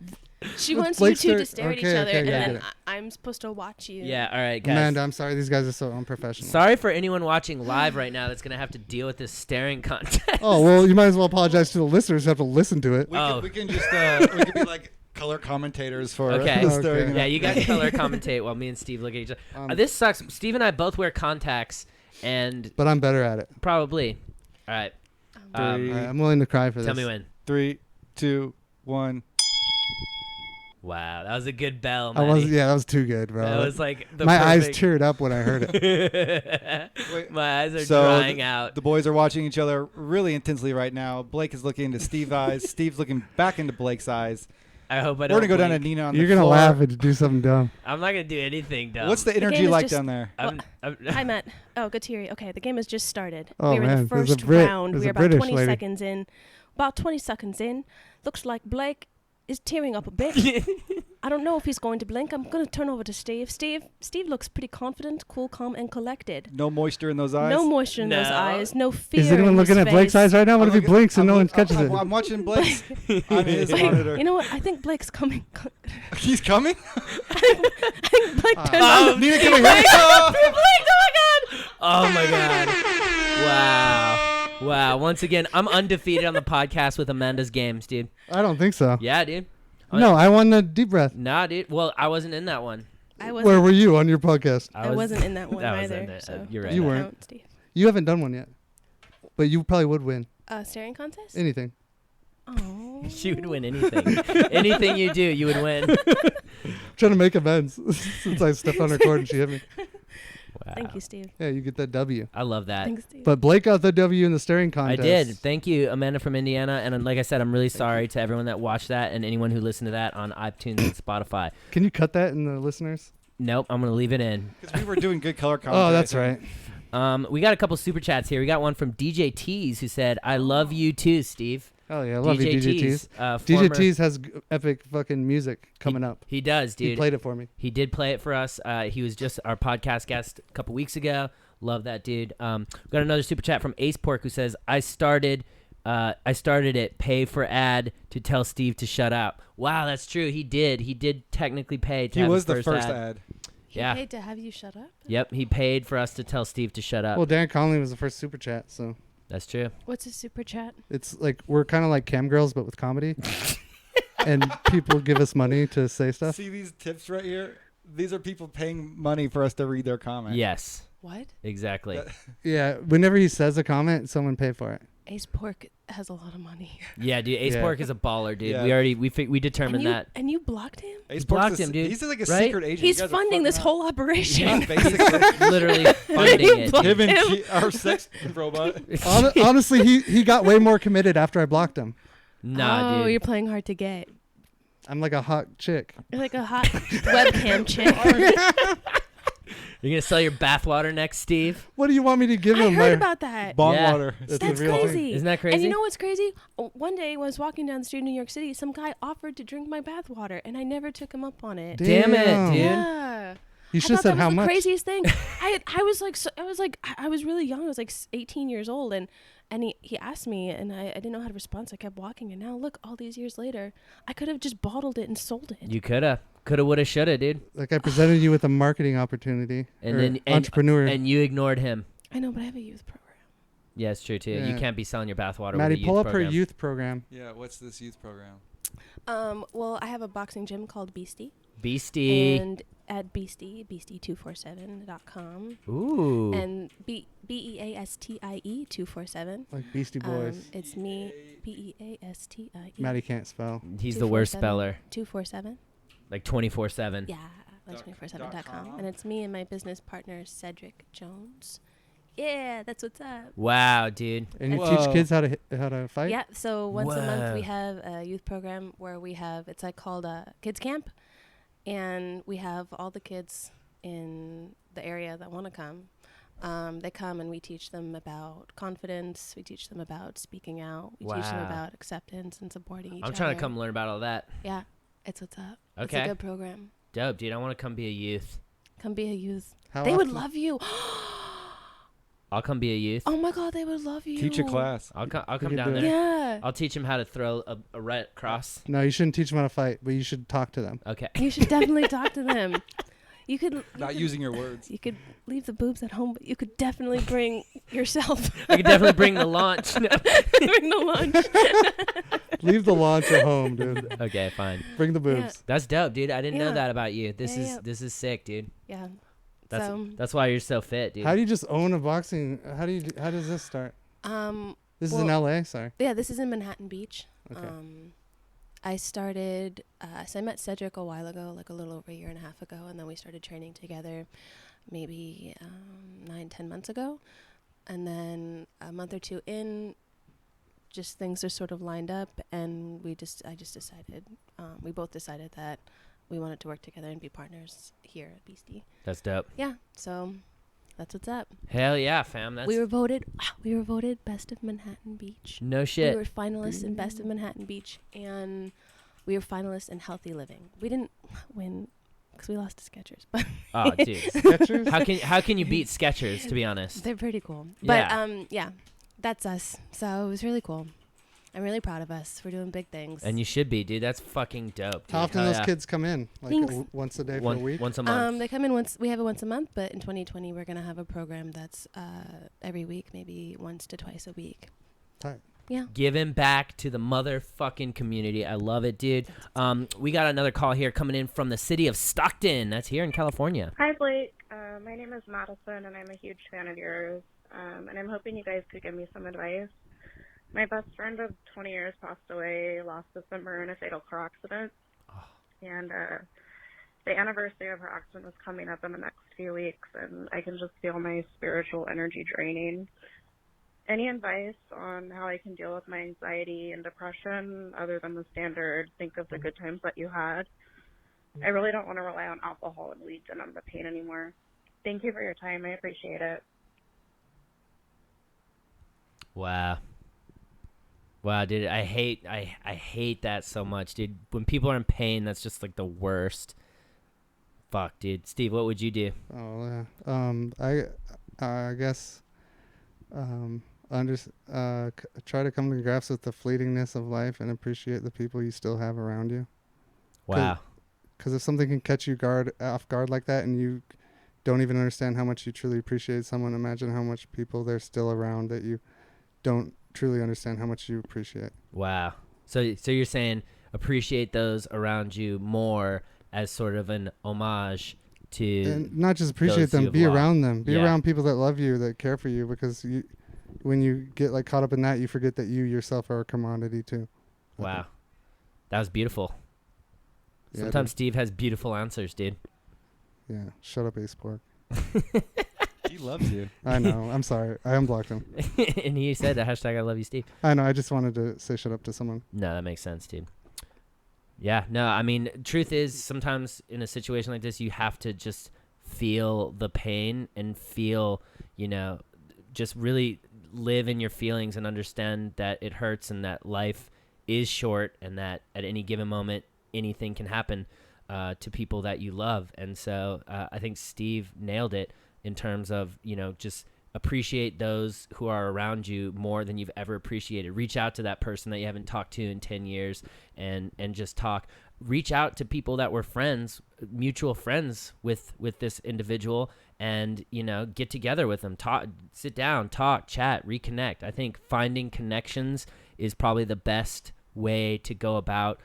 She with wants Blake you two to stare- stare at each okay, other, okay, and yeah, I then get it. I'm supposed to watch you. Yeah, all right, guys. Amanda, I'm sorry. These guys are so unprofessional. Sorry for anyone watching live right now that's going to have to deal with this staring contest. Oh, well, you might as well apologize to the listeners who have to listen to it. We can just we could be like color commentators for Okay. the staring. Yeah, you guys color commentate while me and Steve look at each other. This sucks. Steve and I both wear contacts, and But I'm better at it. probably. All right. Three. All right, I'm willing to cry for this. Tell me when. 3, 2, 1. Wow, that was a good bell, I was, Maddie. yeah, that was too good, bro. That was like the my eyes perfect- teared up when I heard it. Wait, My eyes are so drying out. The boys are watching each other really intensely right now. Blake is looking into Steve's eyes. Steve's looking back into Blake's eyes. I hope I We're don't gonna go down to blink. Nina on You're the gonna floor. laugh and do something dumb. I'm not gonna do anything dumb. What's the game energy is like just- down there? Hi, Matt. Oh, good to hear you. Okay, the game has just started. Oh, we were in man, the there's a first Brit- round. there's We a are about British 20 lady. seconds in. About 20 seconds in. Looks like Blake is tearing up a bit. I don't know if he's going to blink. I'm going to turn over to Steve. Steve looks pretty confident, cool, calm, and collected. No moisture in those eyes. No moisture in those No. eyes. No fear. Is anyone in looking his at Blake's face. eyes right now? What I'm if he looking- blinks and I'm no one look- catches I'm, it? I'm watching Blake's on his Blake, monitor. you know what? I think Blake's coming. He's coming? I think Blake turned on. Nina, come here. Blake, oh my god! Oh my god. Wow. Wow. Once again, I'm undefeated on the podcast with Amanda's games, dude. I don't think so. Yeah, dude. No, I won the deep breath. Nah, dude. Well, I wasn't in that one. I Where wasn't. were you on your podcast? I wasn't in that one I was either. in it. So You're right. You doesn't weren't. count, Steve. You haven't done one yet, but you probably would win Staring contest? anything. Oh. She would win anything. Anything you do, you would win. Trying to make amends since I stepped on her cord and she hit me. Wow. Thank you, Steve. Yeah, you get that W. I love that. Thanks, Steve. But Blake got the W in the staring I contest. did. Thank you, Amanda from Indiana. And like I said, I'm really sorry to everyone that watched that and anyone who listened to that on iTunes and Spotify. Can you cut that in the listeners? Nope, I'm going to leave it in. Because we were doing good color commentary. Oh, that's right. We got a couple super chats here. We got one from DJ Tees who said, I love you too, Steve. Oh yeah, I love you, DJ Tees. former- DJ Tees has epic fucking music coming up. He does, dude. He played it for me. He did play it for us. He was just our podcast guest a couple weeks ago. Love that dude. We got another super chat from Ace Pork who says, I started it, pay for ad to tell Steve to shut up. Wow, that's true. He did. He did technically pay to He have was his the first ad. He Yeah. paid to have you shut up? Yep, he paid for us to tell Steve to shut up. Well, Dan Conley was the first super chat, so That's true. What's a super chat? it's like we're kind of like cam girls but with comedy, and people give us money to say stuff. See these tips right here? These are people paying money for us to read their comment. Yes, What? exactly. Yeah, whenever he says a comment, someone pay for it. Ace Pork has a lot of money. Yeah, dude. Ace Yeah. Pork is a baller, dude. Yeah. we determined that. And you blocked him? Ace blocked Pork's him, dude. He's like a Right? secret agent. He's You guys are funding fucking this up. whole operation. Yeah, basically. Literally funding it. blocked Him and him. our sex robot. Honestly, he got way more committed after I blocked him. Nah, oh, dude. you're playing hard to get. I'm like a hot chick. You're like a hot webcam chick. You're gonna sell your bathwater next, Steve? What do you want me to give I him? heard about that. Bong Yeah. water. That's That's a real crazy. thing. Isn't that crazy? And you know what's crazy? One day when I was walking down the street in New York City, some guy offered to drink my bathwater, and I never took him up on it. Damn it, Damn. dude. Yeah. You I should have thought said that how was the much. craziest thing. I was really young. I was like 18 years old, and he asked me, and I didn't know how to respond, so I kept walking. And now look, all these years later, I could have just bottled it and sold it. You coulda, woulda, shoulda, dude. Like I presented you with a marketing opportunity. And or then entrepreneur. and you ignored him. I know, but I have a youth program. Yeah, it's true too. You Yeah. can't be selling your bathwater with Maddie, a youth pull up program. her youth program. Yeah, what's this youth program? Well, I have a boxing gym called Beastie, Beastie. and at beastie247.com, Ooh. and BEASTIE 247. Like Beastie Boys. It's me, BEASTIE. Maddie can't spell. He's the worst 247. speller. 247. Like 24/7. Yeah, like 247.com. And it's me and my business partner, Cedric Jones. Yeah, that's what's up. Wow, dude. And you Whoa. teach kids how to fight? Yeah, so once a month we Whoa. have a youth program where we have, it's like called a kids camp. And we have all the kids in the area that want to come. They come and we teach them about confidence. We teach them about speaking out. We teach them Wow. about acceptance and supporting each other. I'm trying to come learn about all that. Yeah, it's what's up. It's Okay. a good program. Dope, dude. I want to come be a youth. Come be a youth. How They would often- love you. I'll come be a youth. Oh my God, they would love you. Teach a class. I'll come could down do there. it. Yeah. I'll teach him how to throw a red cross. No, you shouldn't teach them how to fight, but you should talk to them. Okay. You should definitely talk to them. You could Not using your words. You could leave the boobs at home, but you could definitely bring yourself. I could definitely bring the launch. Bring the lunch. Leave the launch at home, dude. Okay, fine. Bring the boobs. That's dope, dude. I didn't know Yeah. that about you. This Yeah. is sick, dude. Yeah. That's why you're so fit, dude. How do you just own a boxing? How does this start? This is in LA, sorry. Yeah, this is in Manhattan Beach. Okay. I started, so I met Cedric a while ago, like a little over a year and a half ago, and then we started training together maybe 9-10 months ago. And then a month or two in, just things are sort of lined up, and I just decided, we both decided that we wanted to work together and be partners here at Beastie. That's dope. Yeah, so that's what's up. Hell yeah, fam. That's We were voted best of Manhattan Beach. no shit. We were finalists in Best of Manhattan Beach, and we were finalists in Healthy Living. We didn't win because we lost to Skechers, but Oh, dude. Skechers? How can you beat Skechers? To be honest. they're pretty cool. Yeah. But yeah, that's us. So it was really cool. I'm really proud of us. We're doing big things. And you should be, dude. That's fucking dope. Dude. How often Hell those yeah. kids come in? Like Thanks. once a day for a week? Once a month. They come in once. We have it once a month, but in 2020 we're gonna have a program that's every week, maybe once to twice a week. Tight. Yeah. Giving back to the motherfucking community. I love it, dude. We got another call here coming in from the city of Stockton. That's here in California. Hi, Blake. My name is Madison, and I'm a huge fan of yours. And I'm hoping you guys could give me some advice. My best friend of 20 years passed away last December in a fatal car accident. And the anniversary of her accident was coming up in the next few weeks, and I can just feel my spiritual energy draining. Any advice on how I can deal with my anxiety and depression other than the standard think of the good times that you had? I really don't want to rely on alcohol and weed to numb the pain anymore. Thank you for your time. I appreciate it. Wow. Wow, dude, I hate that so much, dude. When people are in pain, that's just like the worst. Fuck, dude. Steve, what would you do? Oh yeah. I guess try to come to grips with the fleetingness of life and appreciate the people you still have around you. Wow. Because if something can catch you off guard like that, and you don't even understand how much you truly appreciate someone, imagine how much people there's still around that you don't truly understand how much you appreciate. Wow. So you're saying appreciate those around you more as sort of an homage to And not just appreciate those you them, have be lost. around them. Be Yeah. around people that love you, that care for you, because when you get like caught up in that, you forget that you yourself are a commodity too. I Wow. think. That was beautiful. Yeah, Sometimes Steve has beautiful answers, dude. Yeah. Shut up, Ace Pork. Do He loves you. I know. I'm sorry. I unblocked him. And he said the hashtag I love you, Steve. I know. I just wanted to say shut up to someone. No, that makes sense, dude. Yeah, no, I mean, truth is sometimes in a situation like this, you have to just feel the pain and feel, just really live in your feelings and understand that it hurts and that life is short and that at any given moment, anything can happen to people that you love. And so I think Steve nailed it in terms of, just appreciate those who are around you more than you've ever appreciated. Reach out to that person that you haven't talked to in 10 years and just talk. Reach out to people that were friends, mutual friends with this individual, and, get together with them, talk, sit down, talk, chat, reconnect. I think finding connections is probably the best way to go about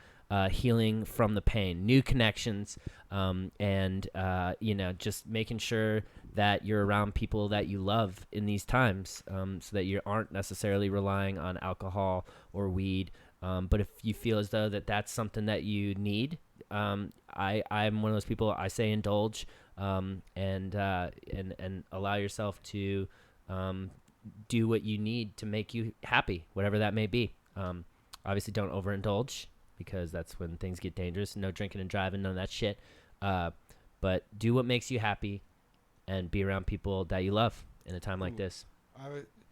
healing from the pain, new connections, and just making sure that you're around people that you love in these times, so that you aren't necessarily relying on alcohol or weed. But if you feel as though that's something that you need, I'm one of those people. I say indulge, and allow yourself to do what you need to make you happy, whatever that may be. Obviously, don't overindulge, because that's when things get dangerous. No drinking and driving, none of that shit. But do what makes you happy, and be around people that you love in a time like this.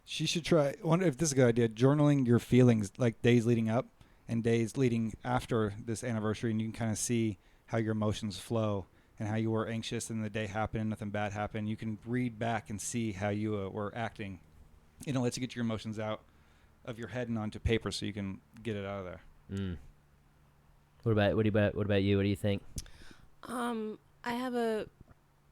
She should try. I wonder if this is a good idea. Journaling your feelings, like days leading up and days leading after this anniversary, and you can kind of see how your emotions flow and how you were anxious and the day happened and nothing bad happened. You can read back and see how you were acting. It lets you get your emotions out of your head and onto paper, so you can get it out of there. Mm. What about you? What do you think? I have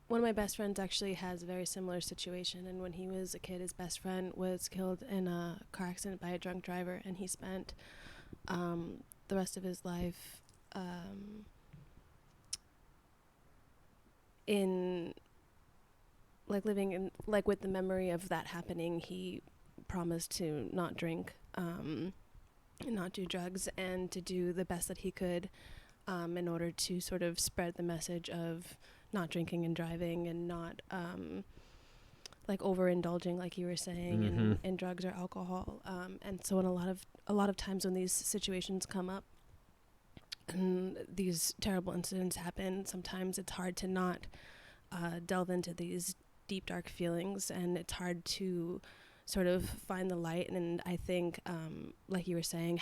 one of my best friends actually has a very similar situation, and when he was a kid, his best friend was killed in a car accident by a drunk driver, and he spent the rest of his life in living in with the memory of that happening. He promised to not drink, and not do drugs, and to do the best that he could in order to sort of spread the message of not drinking and driving, and not overindulging, like you were saying, in drugs or alcohol. And so in a lot of times when these situations come up and these terrible incidents happen, sometimes it's hard to not delve into these deep, dark feelings, and it's hard to sort of find the light. And I think, like you were saying,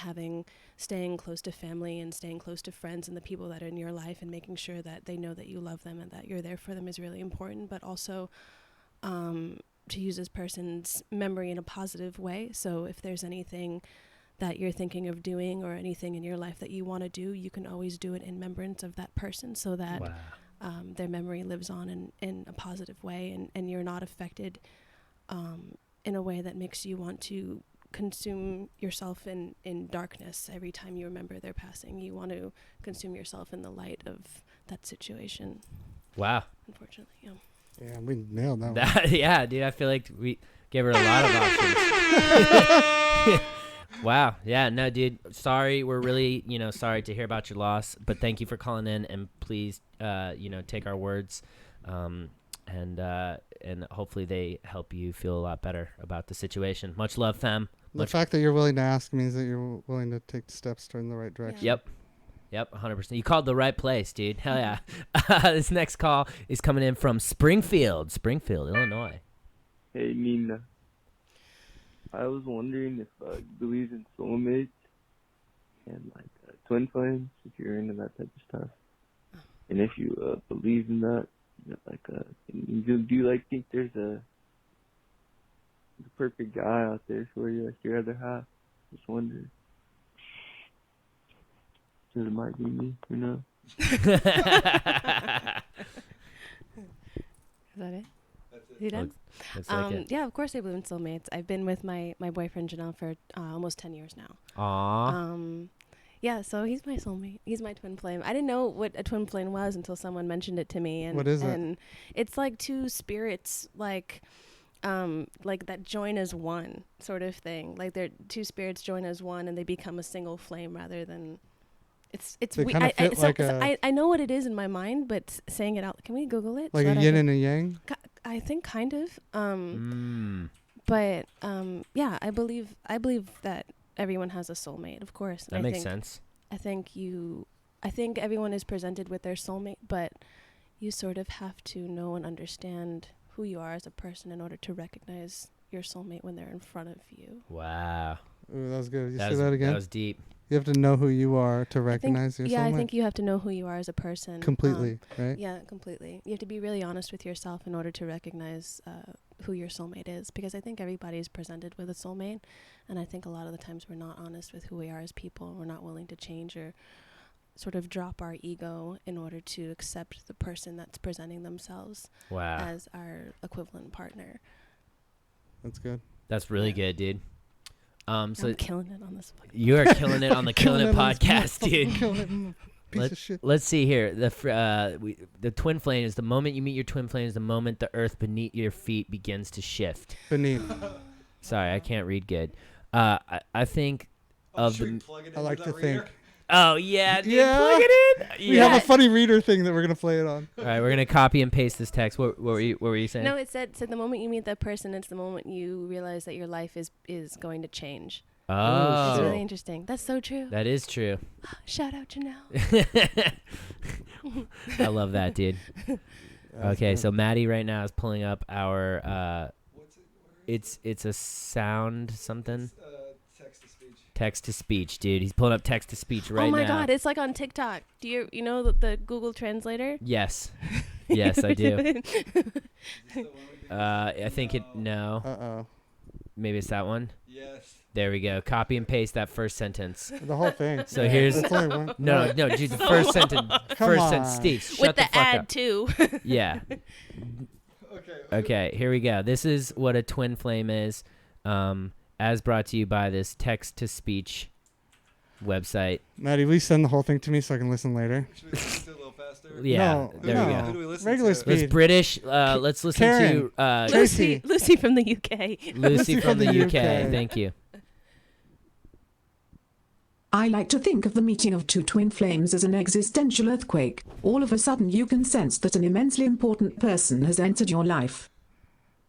staying close to family and staying close to friends and the people that are in your life, and making sure that they know that you love them and that you're there for them is really important. But also to use this person's memory in a positive way. So if there's anything that you're thinking of doing or anything in your life that you want to do, you can always do it in remembrance of that person, so that their memory lives on in a positive way, and you're not affected in a way that makes you want to consume yourself in darkness every time you remember their passing. You want to consume yourself in the light of that situation. Wow. Unfortunately, yeah. Yeah, we nailed that one. Yeah, dude, I feel like we gave her a lot of options. Wow. Yeah, no, dude, sorry. We're really, sorry to hear about your loss, but thank you for calling in, and please, take our words, and hopefully they help you feel a lot better about the situation. Much love, fam. The fact that you're willing to ask means that you're willing to take steps in the right direction. Yep, 100%. You called the right place, dude. Hell yeah. This next call is coming in from Springfield, Illinois. Hey, Nina. I was wondering if you believe in soulmates and twin flames, if you're into that type of stuff. And if you believe in that, do you think there's the perfect guy out there for you, like your other half? Just wondering. Because it might be me, who knows? Is that it? You done? Looks like it. Yeah, of course I believe in soulmates. I've been with my boyfriend Janelle for almost 10 years now. Aww. Yeah, so he's my soulmate. He's my twin flame. I didn't know what a twin flame was until someone mentioned it to me. And, what is it? And it's like two spirits, like that join as one sort of thing. Like they're two spirits join as one, and they become a single flame rather than. It's I know what it is in my mind, but saying it out. Can we Google it? Like a yin and a yang? I think kind of. But yeah, I believe that everyone has a soulmate, of course. That makes sense. I think everyone is presented with their soulmate, but you sort of have to know and understand who you are as a person in order to recognize your soulmate when they're in front of you. Wow. Ooh, that was good. You say that again? That was deep. You have to know who you are to recognize your soulmate? Yeah, I think you have to know who you are as a person. Completely, right? Yeah, completely. You have to be really honest with yourself in order to recognize who your soulmate is, because I think everybody is presented with a soulmate, and I think a lot of the times we're not honest with who we are as people. We're not willing to change or sort of drop our ego in order to accept the person that's presenting themselves as our equivalent partner. That's good. That's really good, dude. So I'm killing it on this. You are killing it on the Killing It podcast, dude. Piece of shit. Let's see here. The twin flame is the moment you meet your twin flame is the moment the earth beneath your feet begins to shift. Beneath. Sorry, I can't read good. I think of the. I like to think. Oh yeah, dude, yeah. plug it in. We have a funny reader thing that we're gonna play it on. All right, we're gonna copy and paste this text. What were you saying? No, it said the moment you meet that person, it's the moment you realize that your life is going to change. Oh, it's really interesting. That's so true. That is true. Shout out Janelle. I love that, dude. Okay, so Matty right now is pulling up our. It's a sound something. Text to speech, dude. He's pulling up text to speech right now. Oh my god, it's like on TikTok. Do you know the Google Translator? Yes. Yes, I do. I think it no. Uh-oh. Maybe it's that one? Yes. There we go. Copy and paste that first sentence. The whole thing. So here's no, dude, the first sentence. Come sentence, Steve. Shut with the the fuck ad up. too. Yeah. Okay, here we go. This is what a twin flame is. As brought to you by this text-to-speech website. Matty, will you send the whole thing to me so I can listen later? Should we listen to it a little faster? Yeah, there we go. Who do we listen Regular to? speed. Let's British. Let's listen Karen. to Lucy from the UK. Lucy from the UK. Thank you. I like to think of the meeting of two twin flames as an existential earthquake. All of a sudden you can sense that an immensely important person has entered your life.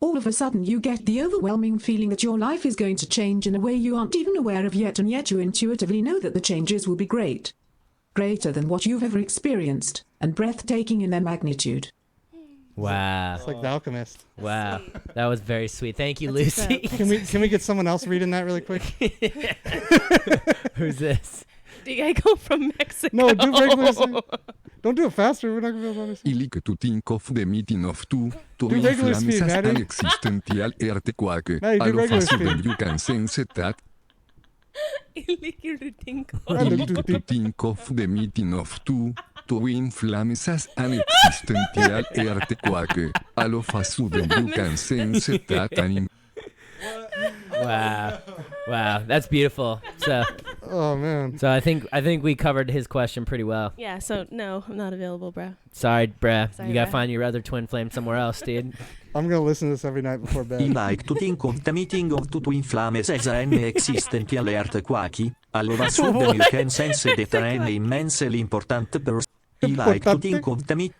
All of a sudden you get the overwhelming feeling that your life is going to change in a way you aren't even aware of yet, and yet you intuitively know that the changes will be great. Greater than what you've ever experienced, and breathtaking in their magnitude. Wow. It's like The Alchemist. Wow. That was very sweet. Thank you, Lucy. Can we get someone else reading that really quick? Who's this? Do you go from Mexico? No, do regular speed. Don't do it faster. We're not going to be able to understand. I like to think of the meeting of two regular speed, inflammes as Maddie. an existential earthquake. Maddie, do All of regular a sudden speed. you can sense that. I like to think I like to think of the meeting of two twin flames as an existential earthquake. All of a sudden you can sense that an Wow. Wow. That's beautiful. So Oh, man. I think we covered his question pretty well. Yeah, so no, I'm not available, bro. Sorry, bruh. Sorry, You gotta bruh. find your other twin flame somewhere else, dude. I'm going to listen to this every night before I bed. like to think of the meeting of two twin flames as an existential earthquake. All of a sudden you can sense that an immensely important person. I like to think of the meeting.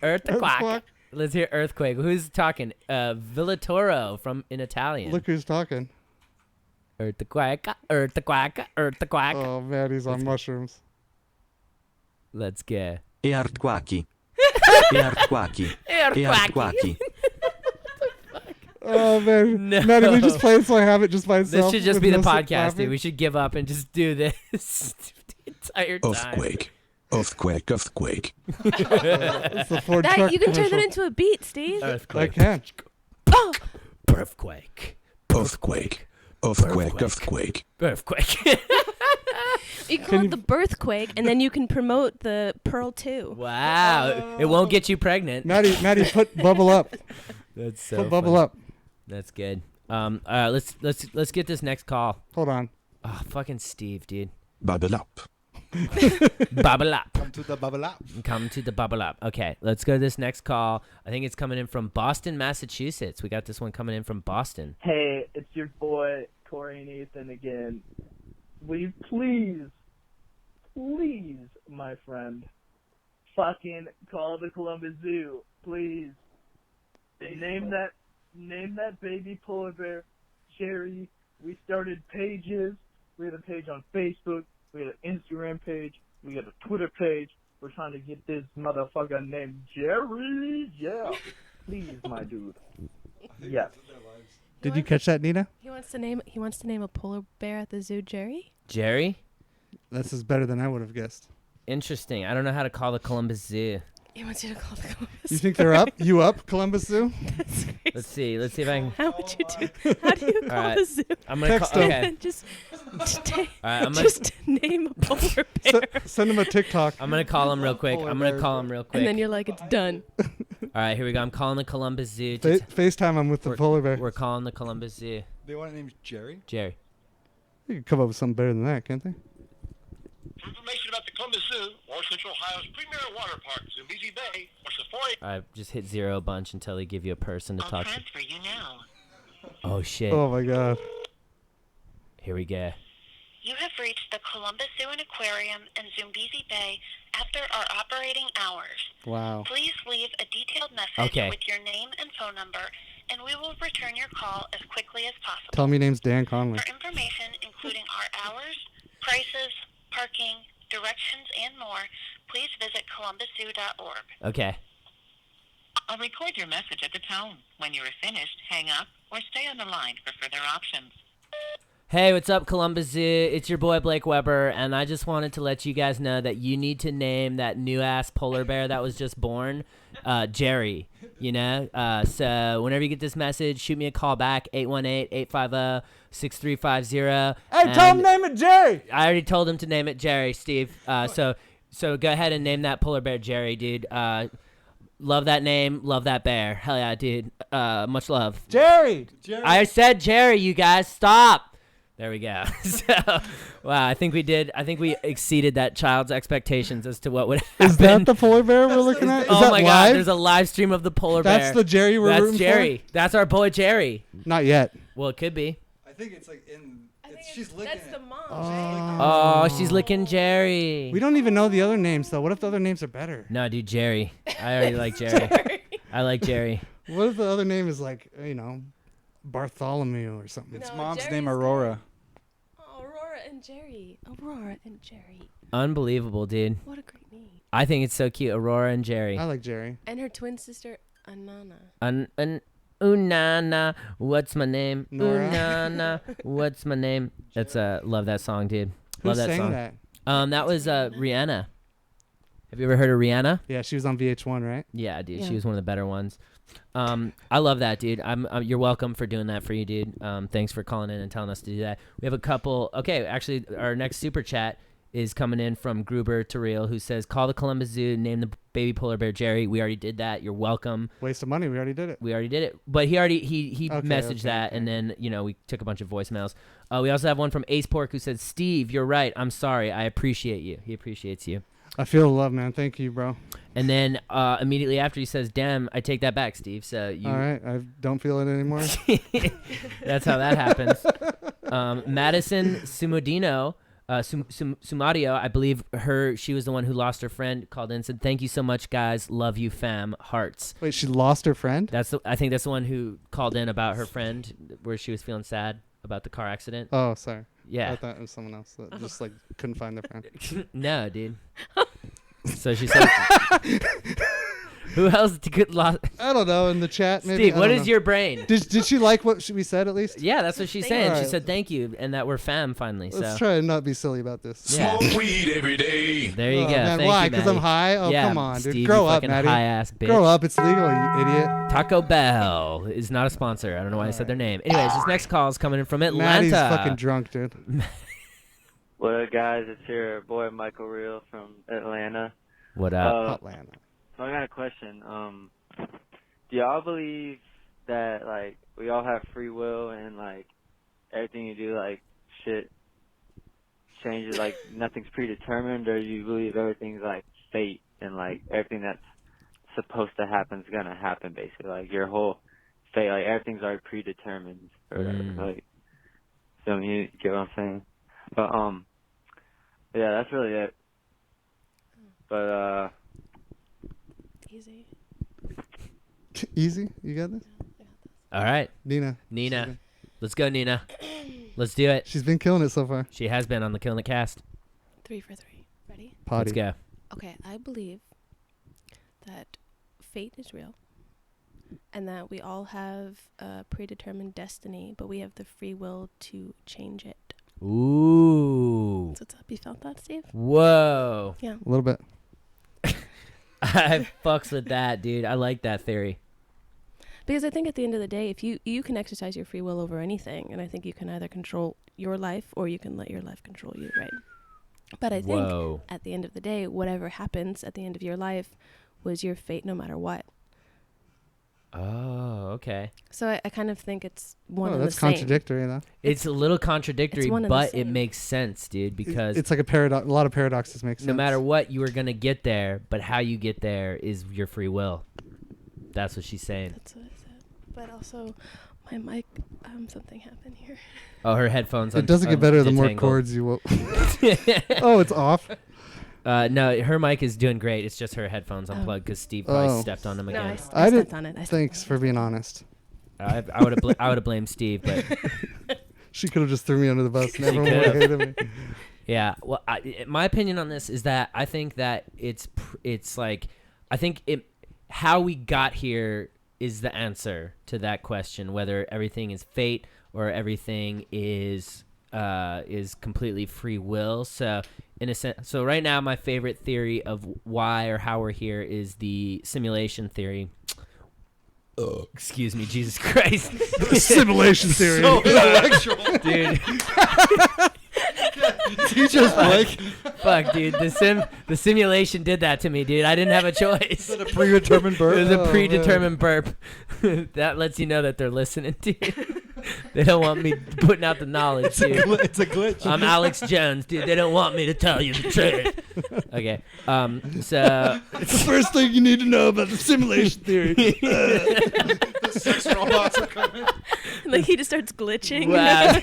Earthquake. Let's hear earthquake. Who's talking? Villatoro in Italian. Look who's talking. Earthquake. Oh, man, he's on mushrooms. Let's go. Earthquake. Earthquake. Oh, man. No. Maddie, we just play it so I have it just by This itself. should just with be the no podcast, laughing? dude. We should give up and just do this the entire time. Earthquake. It's the Ford That truck you can turn commercial. that into a beat, Steve. Earthquake. I can. Earthquake. Earthquake. You can call it the birthquake, and then you can promote the Pearl 2. Wow. It won't get you pregnant. Maddie, put bubble up. That's so Put bubble funny. up. That's good. Let's get this next call. Hold on. Oh, fucking Steve, dude. Bubble up. Bubble up. Come to the bubble up. Come to the bubble up. Okay, let's go to this next call. I think it's coming in from Boston, Massachusetts. We got this one coming in from Boston. Hey, it's your boy, Corey and Ethan again. Will you please, my friend, fucking call the Columbus Zoo, please. Name that baby polar bear Jerry. We started pages. We had a page on Facebook. We had an Instagram page. We got a Twitter page. We're trying to get this motherfucker named Jerry. Yeah. Please, my dude. Yes. Did you catch that, Nina? He wants to name a polar bear at the zoo Jerry. Jerry? This is better than I would have guessed. Interesting. I don't know how to call the Columbus Zoo. He wants you to call the Columbus. You think they're up? You up, Columbus Zoo? That's crazy. Let's see if I can. How would you do? How do you call the zoo? I'm gonna call. Okay. Just name a polar bear. Send him a TikTok. I'm gonna call him real quick. And then you're like, it's done. All right, here we go. I'm calling the Columbus Zoo. FaceTime him with the polar bear. We're calling the Columbus Zoo. They want to name Jerry? Jerry. You can come up with something better than that, can't they? For information about the Columbus Zoo or Central Ohio's premier water park, Zambezi Bay, or Safari. I just hit 0 a bunch until they give you a person to talk to. Transfer you now. Oh shit. Oh my god. Here we go. You have reached the Columbus Zoo and Aquarium in Zambezi Bay after our operating hours. Wow. Please leave a detailed message Okay. with your name and phone number, and we will return your call as quickly as possible. Tell me your name's Dan Conley. For information, including our hours, prices, parking, directions, and more, please visit columbuszoo.org. Okay. I'll record your message at the tone. When you are finished, hang up or stay on the line for further options. Hey, what's up, Columbus Zoo? It's your boy Blake Weber, and I just wanted to let you guys know that you need to name that new-ass polar bear that was just born, Jerry, you know? So whenever you get this message, shoot me a call back, 818-850-6350. Hey, tell him name it Jerry! I already told him to name it Jerry, Steve. So go ahead and name that polar bear Jerry, dude. Love that name, love that bear. Hell yeah, dude. Much love. Jerry! I said Jerry, you guys. Stop! There we go. So, wow, I think we exceeded that child's expectations as to what would happen. Is that the polar bear we're looking at? Is oh that my live? god, there's a live stream of the polar bear. That's the Jerry we're rooting for? That's Jerry. That's our boy Jerry. Not yet. Well, it could be. I think it's like in. She's licking That's the mom. Oh, she's licking Jerry. We don't even know the other names, though. What if the other names are better? No, dude, Jerry. I already like Jerry. I like Jerry. What if the other name is like, Bartholomew or something? Its mom's name Aurora. Aurora and Jerry. Unbelievable, dude. What a great name. I think it's so cute. Aurora and Jerry. I like Jerry. And her twin sister, Anana. Unana, what's my name? Nora. Unana, what's my name? That's love that song, dude. Who Love that sang song. that? That was Rihanna. Have you ever heard of Rihanna? Yeah, she was on VH1, right? Yeah, dude. Yeah. She was one of the better ones. I love that, dude. You're welcome for doing that for you, dude. Thanks for calling in and telling us to do that. We have a couple. Okay, actually, our next super chat is coming in from Gruber Terrell, who says, call the Columbus Zoo, name the baby polar bear Jerry. We already did that. You're welcome. Waste of money. We already did it. But he Okay, messaged that, and then, we took a bunch of voicemails. We also have one from Ace Pork who said, Steve, you're right. I'm sorry. I appreciate you. He appreciates you. I feel the love, man. Thank you, bro. And then immediately after he says, damn, I take that back, Steve. So you. All right. I don't feel it anymore. That's how that happens. Madison Sumodino. Sumadio, I believe she was the one who lost her friend, called in and said, thank you so much, guys. Love you, fam. Hearts. Wait, she lost her friend? I think that's the one who called in about her friend, where she was feeling sad about the car accident. Oh, sorry. Yeah. I thought it was someone else that just couldn't find their friend. No, dude. So she said, who else lost? I don't know, in the chat maybe. Steve, what is your brain? Did she like what we said at least? Yeah, that's what she's saying. Right. She said thank you, and that we're fam finally. Let's so try and not be silly about this. Yeah. Smoke weed every day. There you go. Man, Thank why? you, Because I'm Maddie. high? Oh, Yeah, come on, dude. Steve, Grow you up, fucking Maddie. high-ass bitch. Grow up. It's legal, you idiot. Taco Bell is not a sponsor. I don't know why I said their name. Anyways, this next call is coming in from Atlanta. Maddie's fucking drunk, dude. What up, guys? It's your boy Michael Reel from Atlanta. What up? Atlanta. So I got a question. Do y'all believe that we all have free will and everything you do shit changes, nothing's predetermined, or do you believe everything's fate and everything that's supposed to happen is gonna happen, basically your whole fate, everything's already predetermined or whatever. So you get what I'm saying? But yeah, that's really it. But Easy. Easy. You got this. All right, Nina. Let's go, Nina. Let's do it. She's been killing it so far. She has been on the Killing It cast. 3 for 3. Ready? Potty. Let's go. Okay, I believe that fate is real and that we all have a predetermined destiny, but we have the free will to change it. Ooh. What's up? You felt that, Steve? Whoa. Yeah. A little bit. I fucks with that, dude. I like that theory. Because I think at the end of the day, if you can exercise your free will over anything, and I think you can either control your life or you can let your life control you, right? But I think at the end of the day, whatever happens at the end of your life was your fate no matter what. Oh, okay. So I kind of think it's one and the that's same. contradictory, though. It's a little contradictory, one and the but it same. makes sense, dude, because It's like a paradox. A lot of paradoxes make sense. no matter what, you are going to get there, but how you get there is your free will. That's what she's saying. That's what I said. But also, my mic, something happened here. Oh, her headphones. It doesn't get better the more detangled. chords you will. Oh, it's off. No, her mic is doing great. It's just her headphones unplugged because Steve probably stepped on them No, again. I stepped on it. Thanks for being honest. I would have blamed Steve, but She could have just threw me under the bus and She everyone would have could've. hated me. Yeah. Well, my opinion on this is that I think that it's like I think how we got here is the answer to that question, whether everything is fate or everything is completely free will. So in a sense, so right now my favorite theory of why or how we're here is the simulation theory. Excuse me, Jesus Christ. Simulation theory. So intellectual. Dude. Teach us, Blake. Fuck, dude. The simulation did that to me, dude. I didn't have a choice. Is it a predetermined burp? It was a Oh, predetermined burp. That lets you know that they're listening to you. They don't want me putting out the knowledge, dude. It's a glitch. I'm Alex Jones, dude. They don't want me to tell you the truth. Okay. So It's the first thing you need to know about the simulation theory. The sex robots are coming. Like he just starts glitching. Wow.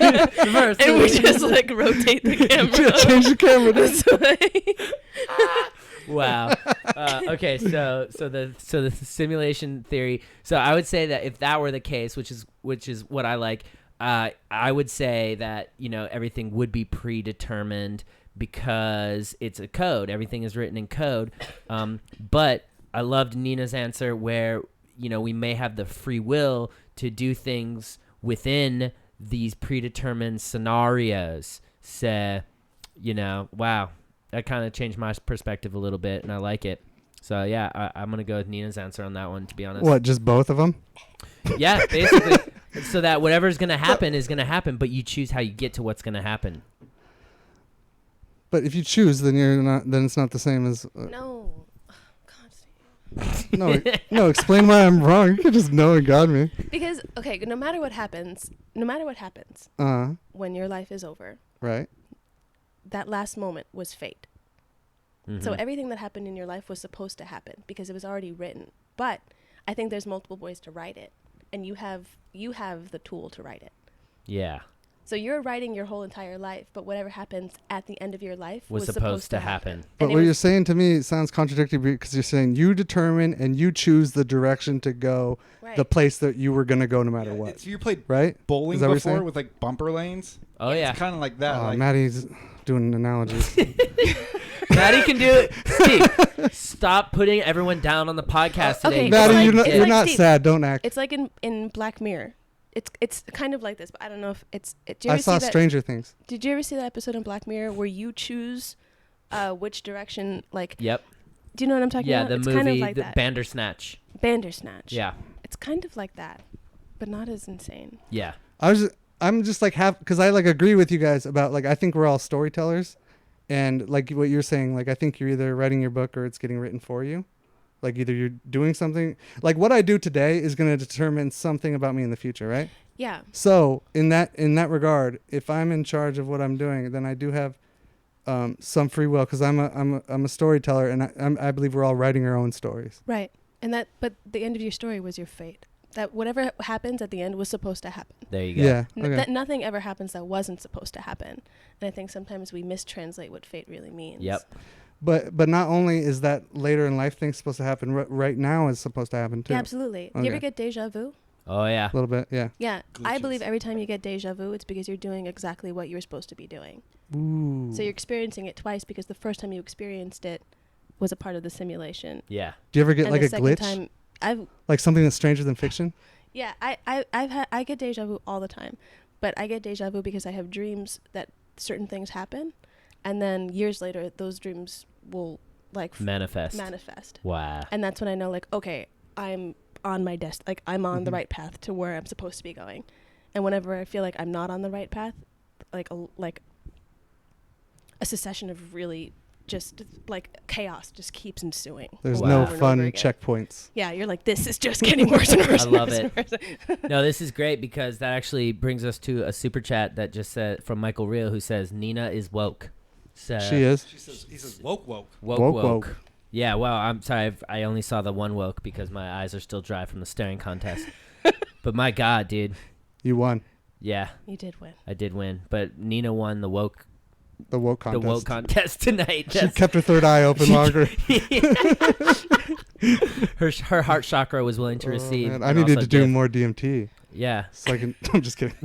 Reverse. And we just like rotate the camera. Change the camera. This way. Wow. Okay, so the simulation theory. So I would say that if that were the case, which is what I like, I would say that everything would be predetermined because it's a code. Everything is written in code. But I loved Nina's answer where we may have the free will to do things within these predetermined scenarios. So, wow. That kind of changed my perspective a little bit, and I like it. So, yeah, I'm going to go with Nina's answer on that one, to be honest. What, just both of them? Yeah, basically. So that whatever's going to happen is going to happen, but you choose how you get to what's going to happen. But if you choose, then you're not. Then it's not the same as. No. No, explain why I'm wrong. You can just know and God me. Because, okay, no matter what happens, when your life is over, right? That last moment was fate. Mm-hmm. So everything that happened in your life was supposed to happen because it was already written. But I think there's multiple ways to write it, and you have the tool to write it. Yeah. So you're writing your whole entire life, but whatever happens at the end of your life was supposed to happen. But what you're saying to me sounds contradictory because you're saying you determine and you choose the direction to go, right. the place that you were going to go no matter what. So you played right? bowling Is that what you're before saying? with like bumper lanes? Oh, yeah. It's kind of like that. Oh, like, Matty's doing analogies. Matty can do it. Steve, stop putting everyone down on the podcast today. Okay, Matty, it's you're not Steve, sad. Don't act. It's like in Black Mirror. It's kind of like this, but I don't know if it's. Did you I ever saw see that, Stranger Things. Did you ever see that episode in Black Mirror where you choose which direction, like... Yep. Do you know what I'm talking about? Yeah, the it's movie, kind of like the that. Bandersnatch. Bandersnatch. Yeah. It's kind of like that, but not as insane. Yeah. I'm just like because I like agree with you guys about like I think we're all storytellers, and like what you're saying, like I think you're either writing your book or it's getting written for you. Like either you're doing something like what I do today is going to determine something about me in the future, right? Yeah. So in that regard, if I'm in charge of what I'm doing, then I do have some free will because I'm a storyteller, and I believe we're all writing our own stories. Right, but the end of your story was your fate. That whatever happens at the end was supposed to happen. There you go. Yeah. Okay. That nothing ever happens that wasn't supposed to happen, and I think sometimes we mistranslate what fate really means. Yep. But not only is that later in life thing supposed to happen, right now is supposed to happen too. Yeah, absolutely. Do you ever get deja vu? Oh yeah. A little bit, yeah. Yeah, I believe every time you get deja vu, it's because you're doing exactly what you were supposed to be doing. Ooh. So you're experiencing it twice because the first time you experienced it was a part of the simulation. Yeah. Do you ever get And like the a second glitch? time, I've like something that's stranger than fiction? Yeah, I get deja vu all the time, but I get deja vu because I have dreams that certain things happen, and then years later those dreams will like manifest. Wow. And that's when I know, like, okay, I'm on my like I'm on the right path to where I'm supposed to be going. And whenever I feel like I'm not on the right path, like a succession of really just like chaos just keeps ensuing. There's over no and over fun again. checkpoints. Yeah, you're like, this is just getting worse and worse. I love and it. worse. No, this is great because that actually brings us to a super chat that just said from Michael Real, who says Nina is woke. So She is. He says woke. Woke. Yeah, well, I'm sorry. I only saw the one woke because my eyes are still dry from the staring contest. But my God, dude. You won. Yeah. You did win. I did win. But Nina won the woke contest. The woke contest tonight. She kept her third eye open longer. her heart chakra was willing to receive. Man, I needed to do more DMT. Yeah. So I can, I'm just kidding.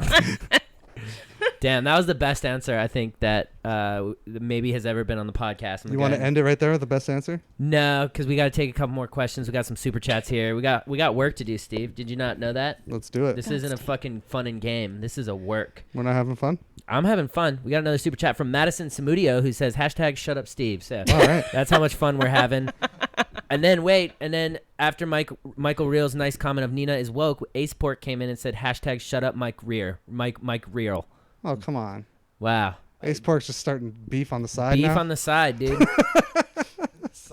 Damn, that was the best answer I think that maybe has ever been on the podcast. You want to end it right there with the best answer? No, because we got to take a couple more questions. We got some super chats here. We got work to do, Steve. Did you not know that? Let's do it. This isn't a fucking fun and game. This is a work. We're not having fun? I'm having fun. We got another super chat from Madison Samudio who says hashtag shut up Steve. So all right. That's how much fun we're having. And then after Michael Real's nice comment of Nina is woke, Ace Pork came in and said hashtag shut up Mike Real. Oh, come on. Wow. Ace Pork's just starting beef on the side Beef now? on the side, dude.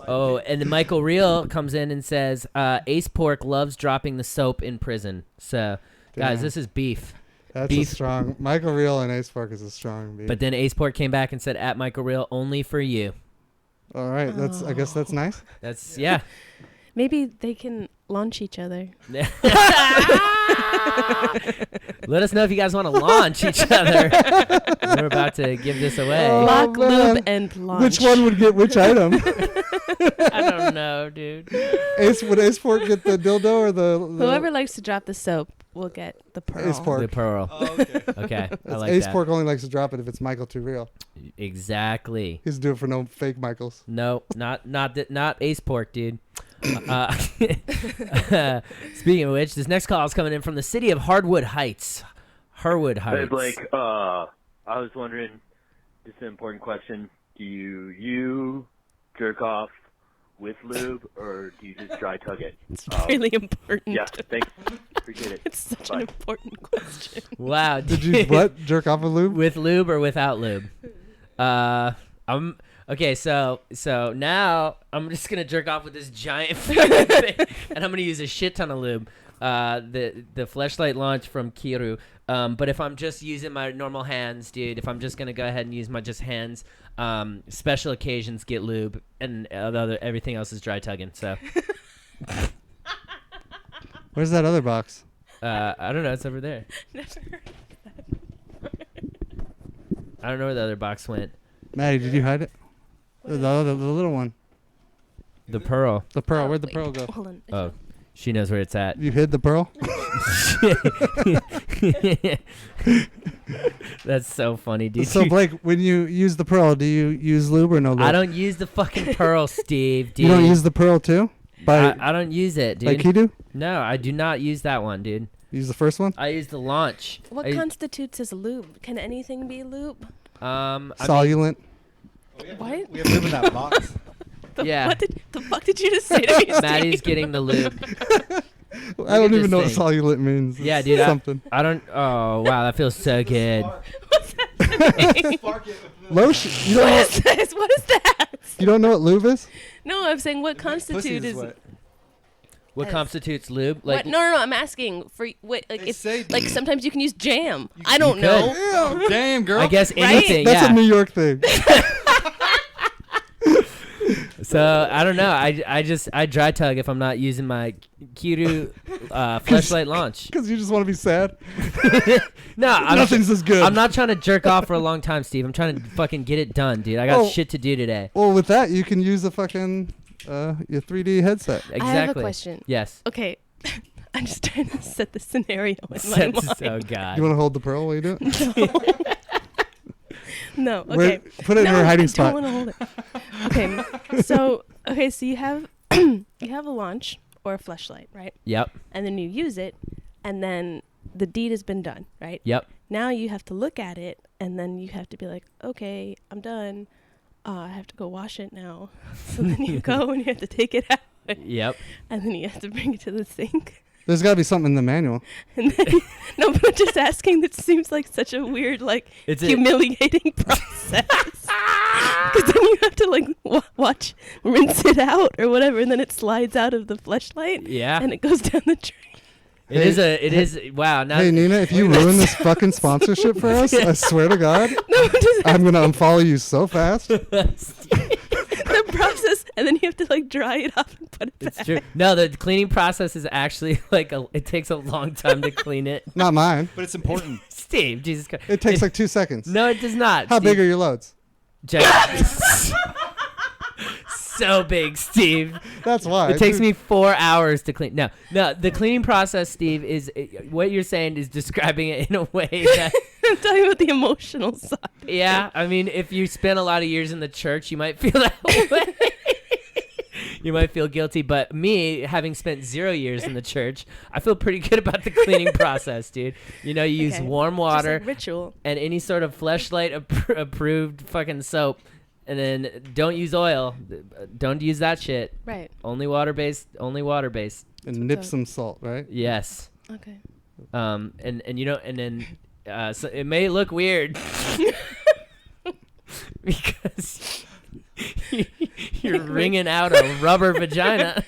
Oh, and then Michael Real comes in and says Ace Pork loves dropping the soap in prison. So, guys, Damn. this is beef. That's beef. a strong... Michael Real and Ace Pork is a strong beef. But then Ace Pork came back and said, at Michael Real, only for you. All right. I guess that's nice. That's, yeah. Maybe they can launch each other. Let us know if you guys want to launch each other. We're about to give this away. Lock, lube, and launch. Which one would get which item? I don't know, dude. Would Ace Pork get the dildo or the... Whoever likes to drop the soap will get the pearl. Ace Pork. The pearl. Oh, okay. Okay, I like Ace that. Pork only likes to drop it if it's Michael too real. Exactly. He's doing it for no fake Michaels. No, not Ace Pork, dude. Speaking of which, this next call is coming in from the city of Harwood Heights. Hey Blake, I was wondering, just an important question. Do you jerk off with lube, or do you just dry tug it? It's really important. Yeah, thanks. Appreciate it. It's such Bye. an important question. Wow. Did you what? Jerk off with lube? With lube or without lube? Okay, so now I'm just gonna jerk off with this giant thing, and I'm gonna use a shit ton of lube. The Fleshlight launch from KIIROO. But if I'm just using my normal hands, dude, if I'm just gonna go ahead and use my just hands, special occasions get lube, and everything else is dry tugging. So. Where's that other box? I don't know. It's over there. Never heard of that. I don't know where the other box went. Maddie, did you hide it? The little one. The pearl. The pearl. Where'd the pearl go? Hold on. Oh, she knows where it's at. You hid the pearl? That's so funny, dude. So, Blake, when you use the pearl, do you use lube or no lube? I don't use the fucking pearl, Steve, dude. You don't use the pearl, too? I don't use it, dude. Like he do? No, I do not use that one, dude. You use the first one? I use the launch. What constitutes as lube? Can anything be lube? Solulent. What? We have lube in that box. Yeah. What the fuck did you just say to me, Maddie's Steve? getting the lube. I don't even know what solulent means. Yeah, dude. Something. I don't. Oh, wow. That feels so good. Lotion. You don't What is this? What is that? You don't know what lube is? No, I'm saying what constitutes is. What constitutes lube? What? No, I'm asking for what. Like it's like sometimes you can use jam. I don't know. Yeah, damn, girl. I guess Right? anything. That's yeah. a New York thing. So I don't know. I dry tug if I'm not using my KIIROO Fleshlight launch. Because you just want to be sad. No, nothing's as good. I'm not trying to jerk off for a long time, Steve. I'm trying to fucking get it done, dude. I got shit to do today. Well, with that, you can use a fucking your 3D headset. Exactly. I have a question. Yes. Okay. I'm just trying to set the scenario in my mind. Oh God. You want to hold the pearl while you do it? No. Okay. Put it in her hiding spot. I don't want to hold it. Okay. So you have you have a launch or a fleshlight, right? Yep. And then you use it, and then the deed has been done, right? Yep. Now you have to look at it, and then you have to be like, okay, I'm done. I have to go wash it now. So then you go and you have to take it out. Yep. And then you have to bring it to the sink. There's got to be something in the manual. And then, no, but I'm just asking. That seems like such a weird, like, It's humiliating process. Because then you have to like watch, rinse it out or whatever, and then it slides out of the fleshlight. Yeah. And it goes down the drain. It is. Wow. Now, Hey Nina, if you ruin this fucking sponsorship for us, I swear to God, I'm gonna unfollow you so fast. The process, and then you have to like dry it off and put it back. It's true. No, the cleaning process is actually like it takes a long time to clean it. Not mine. But it's important. Steve, Jesus Christ. It takes like 2 seconds. No, it does not. How Steve. big are your loads? So big, Steve. That's why. It takes me 4 hours to clean. No, the cleaning process, Steve, is what you're saying is describing it in a way that I'm talking about the emotional side. Yeah, I mean, if you spend a lot of years in the church, you might feel that way. You might feel guilty, but me, having spent 0 years in the church, I feel pretty good about the cleaning process, dude. You know, you use warm water, Just like ritual, and any sort of Fleshlight approved fucking soap, and then don't use oil. Don't use that shit. Right. Only water based. Only water based. And nip some salt, right? Yes. Okay. And you know, and then so it may look weird because you're wringing out a rubber vagina.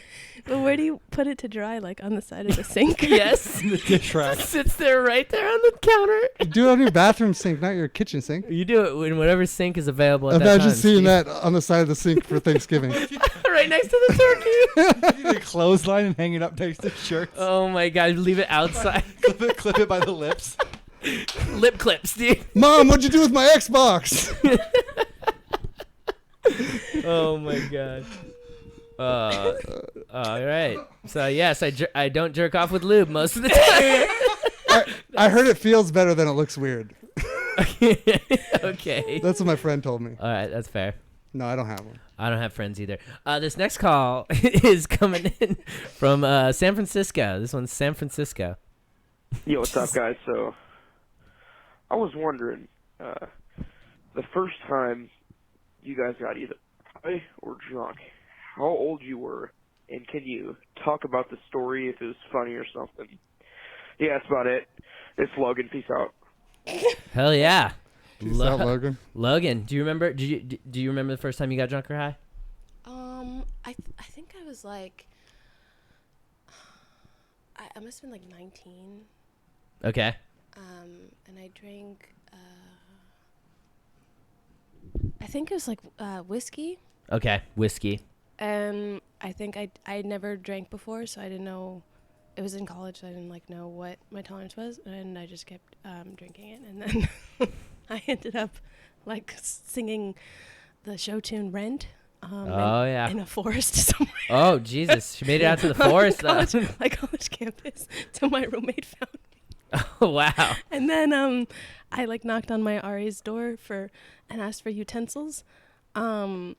But where do you put it to dry? Like on the side of the sink? Yes. The dish rack. It sits there right there on the counter. Do it on your bathroom sink, not your kitchen sink. You do it in whatever sink is available at that Imagine time. seeing Steve. that on the side of the sink for Thanksgiving. Right next to the turkey. The clothesline and hang it up next to shirts. Oh my God! Leave it outside. Clip it by the lips. Lip clip, Steve. Mom, what'd you do with my Xbox? Oh my God. All right. So yes, I don't jerk off with lube most of the time. I heard it feels better than it looks weird. Okay. That's what my friend told me. All right, that's fair. No, I don't have one. I don't have friends either. This next call is coming in from San Francisco. This one's San Francisco. Yo, what's up, guys? So, I was wondering, the first time you guys got either high or drunk, how old you were, and can you talk about the story if it was funny or something? Yeah, that's about it. It's Logan. Peace out. Hell yeah. Peace out, Logan. Logan, do you remember? Do you remember the first time you got drunk or high? I think I was like, I must have been like 19. Okay. And I drank, I think it was like whiskey. Okay, whiskey. And I think I never drank before, so I didn't know. It was in college, so I didn't like know what my tolerance was, and I just kept drinking it, and then I ended up like singing the show tune "Rent." In a forest somewhere. Oh Jesus! She made it out to the forest, though. My college campus, till my roommate found me. Oh wow! And then I like knocked on my RA's door and asked for utensils, and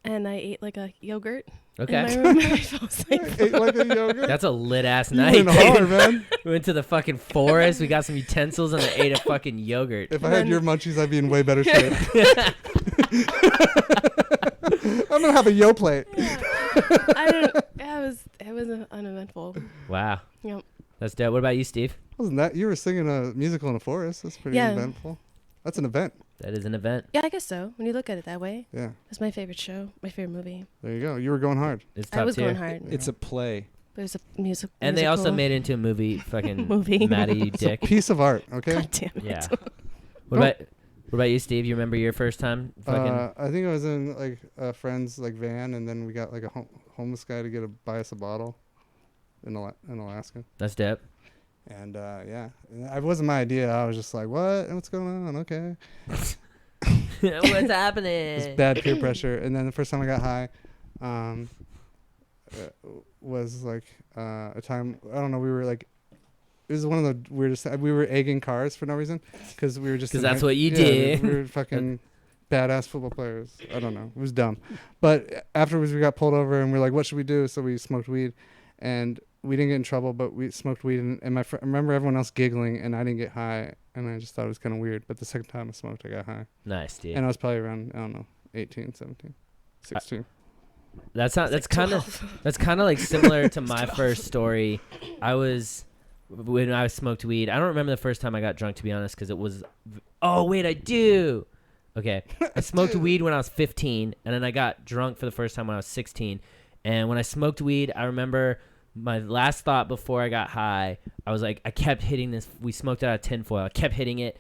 I ate like a yogurt. Okay. In my room, and I fell asleep. Ate like a yogurt. That's a lit ass You night. went hard, man. We went to the fucking forest. We got some utensils and I ate a fucking yogurt. If I had your munchies, I'd be in way better shape. I'm gonna have a yo plate. It was uneventful. Wow. Yep. That's dope. What about you, Steve? Wasn't that you were singing a musical in a forest? That's pretty eventful. That's an event. That is an event. Yeah, I guess so. When you look at it that way. Yeah. That's my favorite show. My favorite movie. There you go. You were going hard. It's I top was tier. going hard. It's a play. But it was a musical. And they also made it into a movie. Fucking Movie. Matty It's Dick. a piece of art. Okay. God damn it. Yeah. What about What about you, Steve? You remember your first time? I think I was in like a friend's like van, and then we got like a homeless guy to buy us a bottle in Alaska. That's dope. And yeah, it wasn't my idea. I was just like, what? What's going on? Okay. What's happening? It's bad peer pressure. And then the first time I got high was like a time, I don't know, we were like, it was one of the weirdest. We were egging cars for no reason because we were just. Because that's what you did. We were fucking badass football players. I don't know. It was dumb. But afterwards, we got pulled over and we're like, what should we do? So we smoked weed, and we didn't get in trouble. But we smoked weed, and I remember everyone else giggling, and I didn't get high, and I just thought it was kind of weird. But the second time I smoked, I got high. Nice, dude. And I was probably around, I don't know, 18, 17, 16. That's kind of like similar to my first story. When I smoked weed, I don't remember the first time I got drunk, to be honest, because it was. Oh wait, I do. Okay, I smoked weed when I was 15, and then I got drunk for the first time when I was 16. And when I smoked weed, I remember my last thought before I got high. I was like, I kept hitting this. We smoked out of tinfoil. I kept hitting it.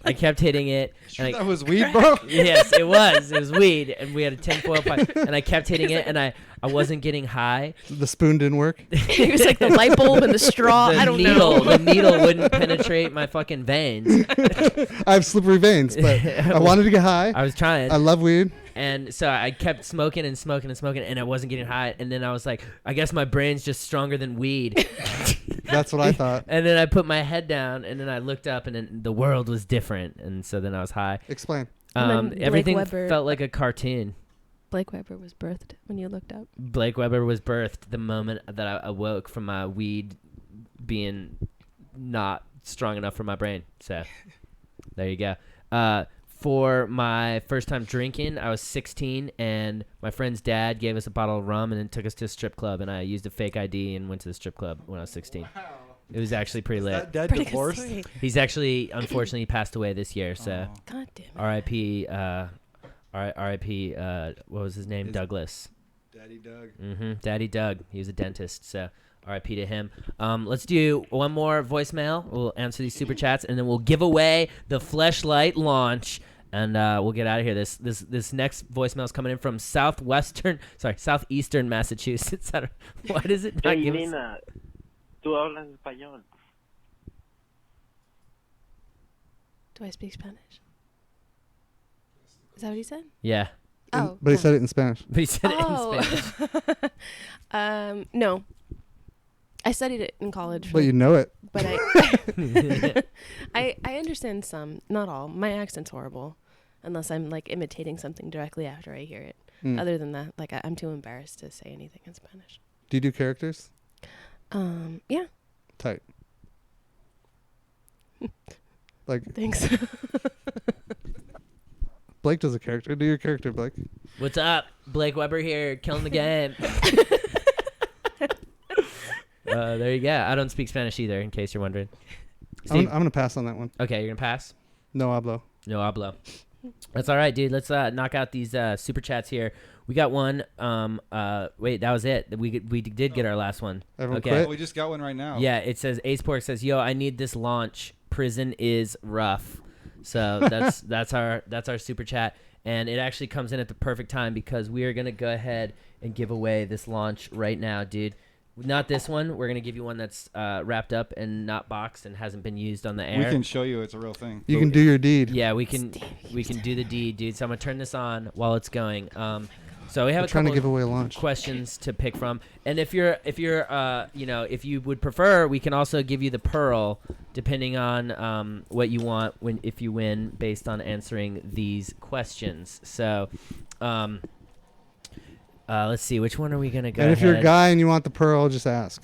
I kept hitting it. Sure that was weed, bro? Yes, it was. It was weed, and we had a tinfoil pipe, and I kept hitting it, and I wasn't getting high. The spoon didn't work. It was like the light bulb and the straw. I don't know. The needle wouldn't penetrate my fucking veins. I have slippery veins, but I wanted to get high. I was trying. I love weed. And so I kept smoking and smoking and smoking, and I wasn't getting high. And then I was like, I guess my brain's just stronger than weed. That's what I thought. And then I put my head down, and then I looked up, and then the world was different. And so then I was high. Explain. Everything felt like a cartoon. Blake Weber was birthed when you looked up. Blake Weber was birthed the moment that I awoke from my weed being not strong enough for my brain. So there you go. For my first time drinking, I was 16, and my friend's dad gave us a bottle of rum and then took us to a strip club, and I used a fake ID and went to the strip club when I was 16. Wow. It was actually pretty lit. That dad divorced? He's actually, unfortunately, passed away this year, so. God damn it. R.I.P. R.I.P. What was his name? Douglas. Daddy Doug. Mm-hmm. Daddy Doug. He was a dentist, so R.I.P. to him. Let's do one more voicemail. We'll answer these super chats, and then we'll give away the Fleshlight launch, and we'll get out of here. This next voicemail is coming in from southeastern Massachusetts. Why does it not give us? Tú hablas español. Do I speak Spanish? Is that what he said? Yeah. Oh. But he said it in Spanish. But he said it in Spanish. No. I studied it in college. But you know it. But I understand some, not all. My accent's horrible, unless I'm like imitating something directly after I hear it. Other than that, like I'm too embarrassed to say anything in Spanish. Do you do characters? Yeah. Tight. Like. Thanks. Blake does a character. Do your character, Blake. What's up? Blake Weber here, killing the game. There you go. I don't speak Spanish either, in case you're wondering. I'm going to pass on that one. Okay, you're going to pass? No hablo. No hablo. That's all right, dude. Let's knock out these super chats here. We got one. Wait, that was it. We did get our last one. Everyone okay. quit? We just got one right now. Yeah, it says, Ace Pork says, yo, I need this launch. Prison is rough. So that's our super chat. And it actually comes in at the perfect time because we are going to go ahead and give away this launch right now, dude. Not this one. We're going to give you one that's wrapped up and not boxed and hasn't been used on the air. We can show you it's a real thing. You can do your deed. Yeah, we can do the deed, dude. So I'm going to turn this on while it's going. So we have We're trying to give away a launch. Questions to pick from. And if you would prefer, we can also give you the pearl depending on what you want if you win based on answering these questions. So let's see, which one are we gonna go? And if you're a guy and you want the pearl, just ask.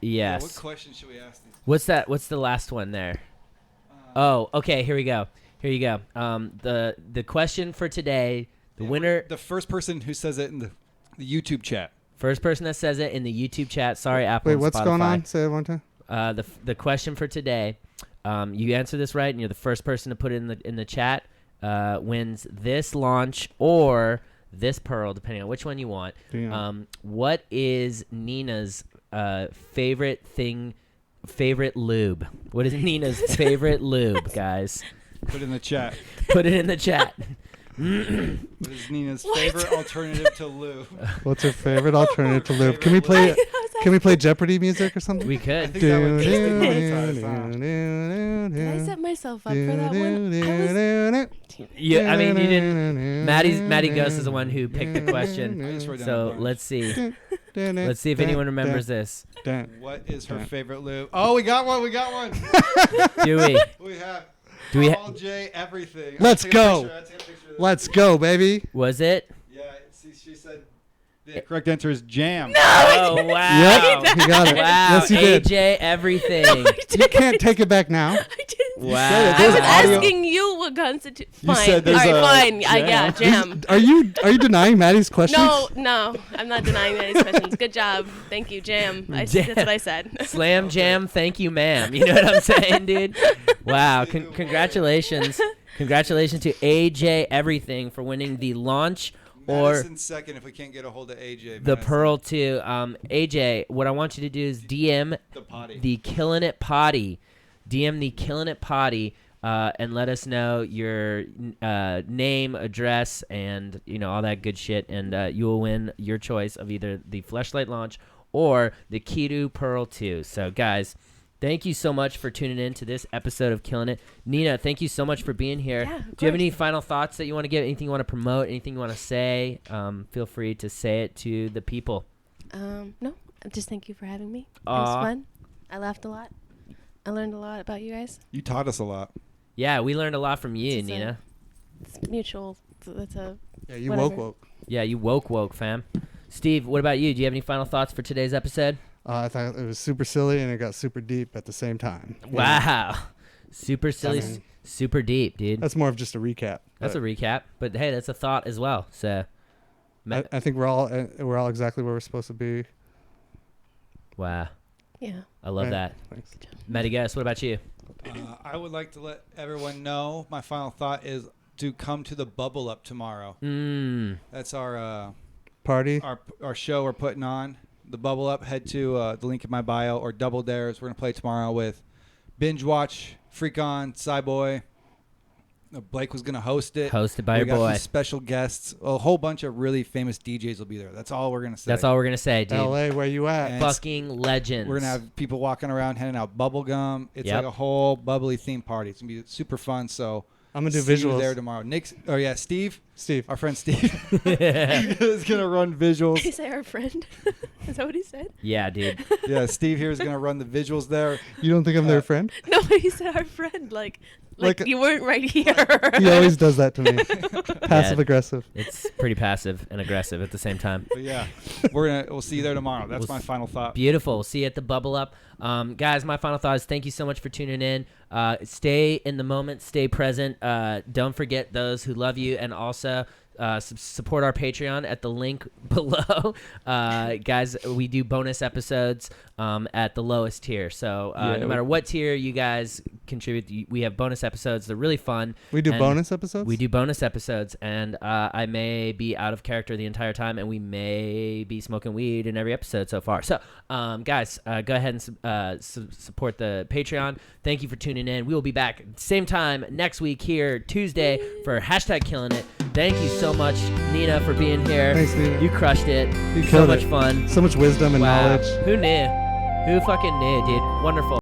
Yes. Yeah, what question should we ask these? What's that? What's the last one there? Oh, okay. Here we go. The question for today. The winner. The first person who says it in the YouTube chat. First person that says it in the YouTube chat. Sorry, Apple. Wait, and what's Spotify. going on? Say it one time. The question for today. You answer this right, and you're the first person to put it in the chat. Wins this launch or this pearl, depending on which one you want. What is Nina's favorite lube? What is Nina's favorite lube, guys? Put it in the chat. Put it in the chat. What is Nina's favorite alternative to lube? What's her favorite alternative to lube? Can we play? Can we play Jeopardy music or something? We could. I think that would just monetize, Did I set myself up for that one? Yeah, I mean, you didn't. Matty Ghost is the one who picked the question. So let's see. Let's see if anyone remembers this. What is her favorite lube? Oh, we got one. We got one. Do we? We have. Do we? All J everything. Let's go. Let's go, baby. Was it? Yeah. She said the correct answer is jam. No. Oh wow. Yep, you got it. Wow. Yes, you did. AJ everything. No, You can't take it back now. Wow. I was asking you what constitutes. You Fine. said All there's right, a fine. jam. Jam. Are you denying Maddie's questions? No, I'm not denying these questions. Good job. Thank you, Jam. That's what I said. Slam jam, thank you, ma'am. You know what I'm saying, dude? Wow. Congratulations. Congratulations to AJ Everything for winning the launch or Madison's second if we can't get a hold of AJ. the Pearl 2. AJ, what I want you to do is DM the KILLINIT Potty. DM the KILLINIT Potty and let us know your name, address, and all that good shit, and you will win your choice of either the Fleshlight launch or the KIIROO Pearl 2. So, guys, thank you so much for tuning in to this episode of Killing It. Nina, thank you so much for being here. Yeah, Do you have any final thoughts that you want to give? Anything you want to promote? Anything you want to say? Feel free to say it to the people. No, just thank you for having me. It Aw. was fun. I laughed a lot. I learned a lot about you guys. You taught us a lot. Yeah, we learned a lot from you, It's Nina. It's mutual. That's a. Yeah, you whatever. woke. Yeah, you woke, fam. Steve, what about you? Do you have any final thoughts for today's episode? I thought it was super silly and it got super deep at the same time. Wow. Super silly, I mean, super deep, dude. That's more of just a recap. That's a recap, but hey, that's a thought as well. So, I think we're all exactly where we're supposed to be. Wow. Yeah. I love Right. that. Thanks. Matty, guess, what about you? I would like to let everyone know my final thought is to come to the Bubble Up tomorrow. That's our party, our show we're putting on. The Bubble Up. Head to the link in my bio or Double Dares. We're gonna play tomorrow with Binge Watch, Freak On, Cyboy. Blake was gonna host it. Hosted by we your got boy. some special guests. A whole bunch of really famous DJs will be there. That's all we're gonna say. That's all we're gonna say, dude. LA, where you at? And Fucking legends. We're gonna have people walking around handing out bubble gum. It's Yep. like a whole bubbly theme party. It's gonna be super fun. So I'm gonna do see you visuals. there tomorrow. Steve, our friend Steve, Yeah. is gonna run visuals. Did he say our friend? Is that what he said? Yeah, dude. Yeah, Steve here is gonna run the visuals there. You don't think I'm their friend? No, he said our friend. Like you weren't right here. He always does that to me. Passive aggressive. It's pretty passive and aggressive at the same time. But yeah, we'll see you there tomorrow. That's my final thought. Beautiful. See you at the Bubble Up. Guys, my final thought is thank you so much for tuning in. Stay in the moment. Stay present. Don't forget those who love you, and also support our Patreon at the link below. Guys, we do bonus episodes at the lowest tier. So no matter what tier you guys contribute, we have bonus episodes. They're really fun. We do And bonus episodes? We do bonus episodes, and I may be out of character the entire time, and we may be smoking weed in every episode so far. So, guys, go ahead and support the Patreon. Thank you for tuning in. We will be back same time next week here, Tuesday, for #KillinIt. Thank you so much, Nina, for being here. Thanks, Nina. You crushed it. You So killed much it. fun. So much wisdom and Wow. knowledge. Who knew? Who fucking knew, dude? Wonderful.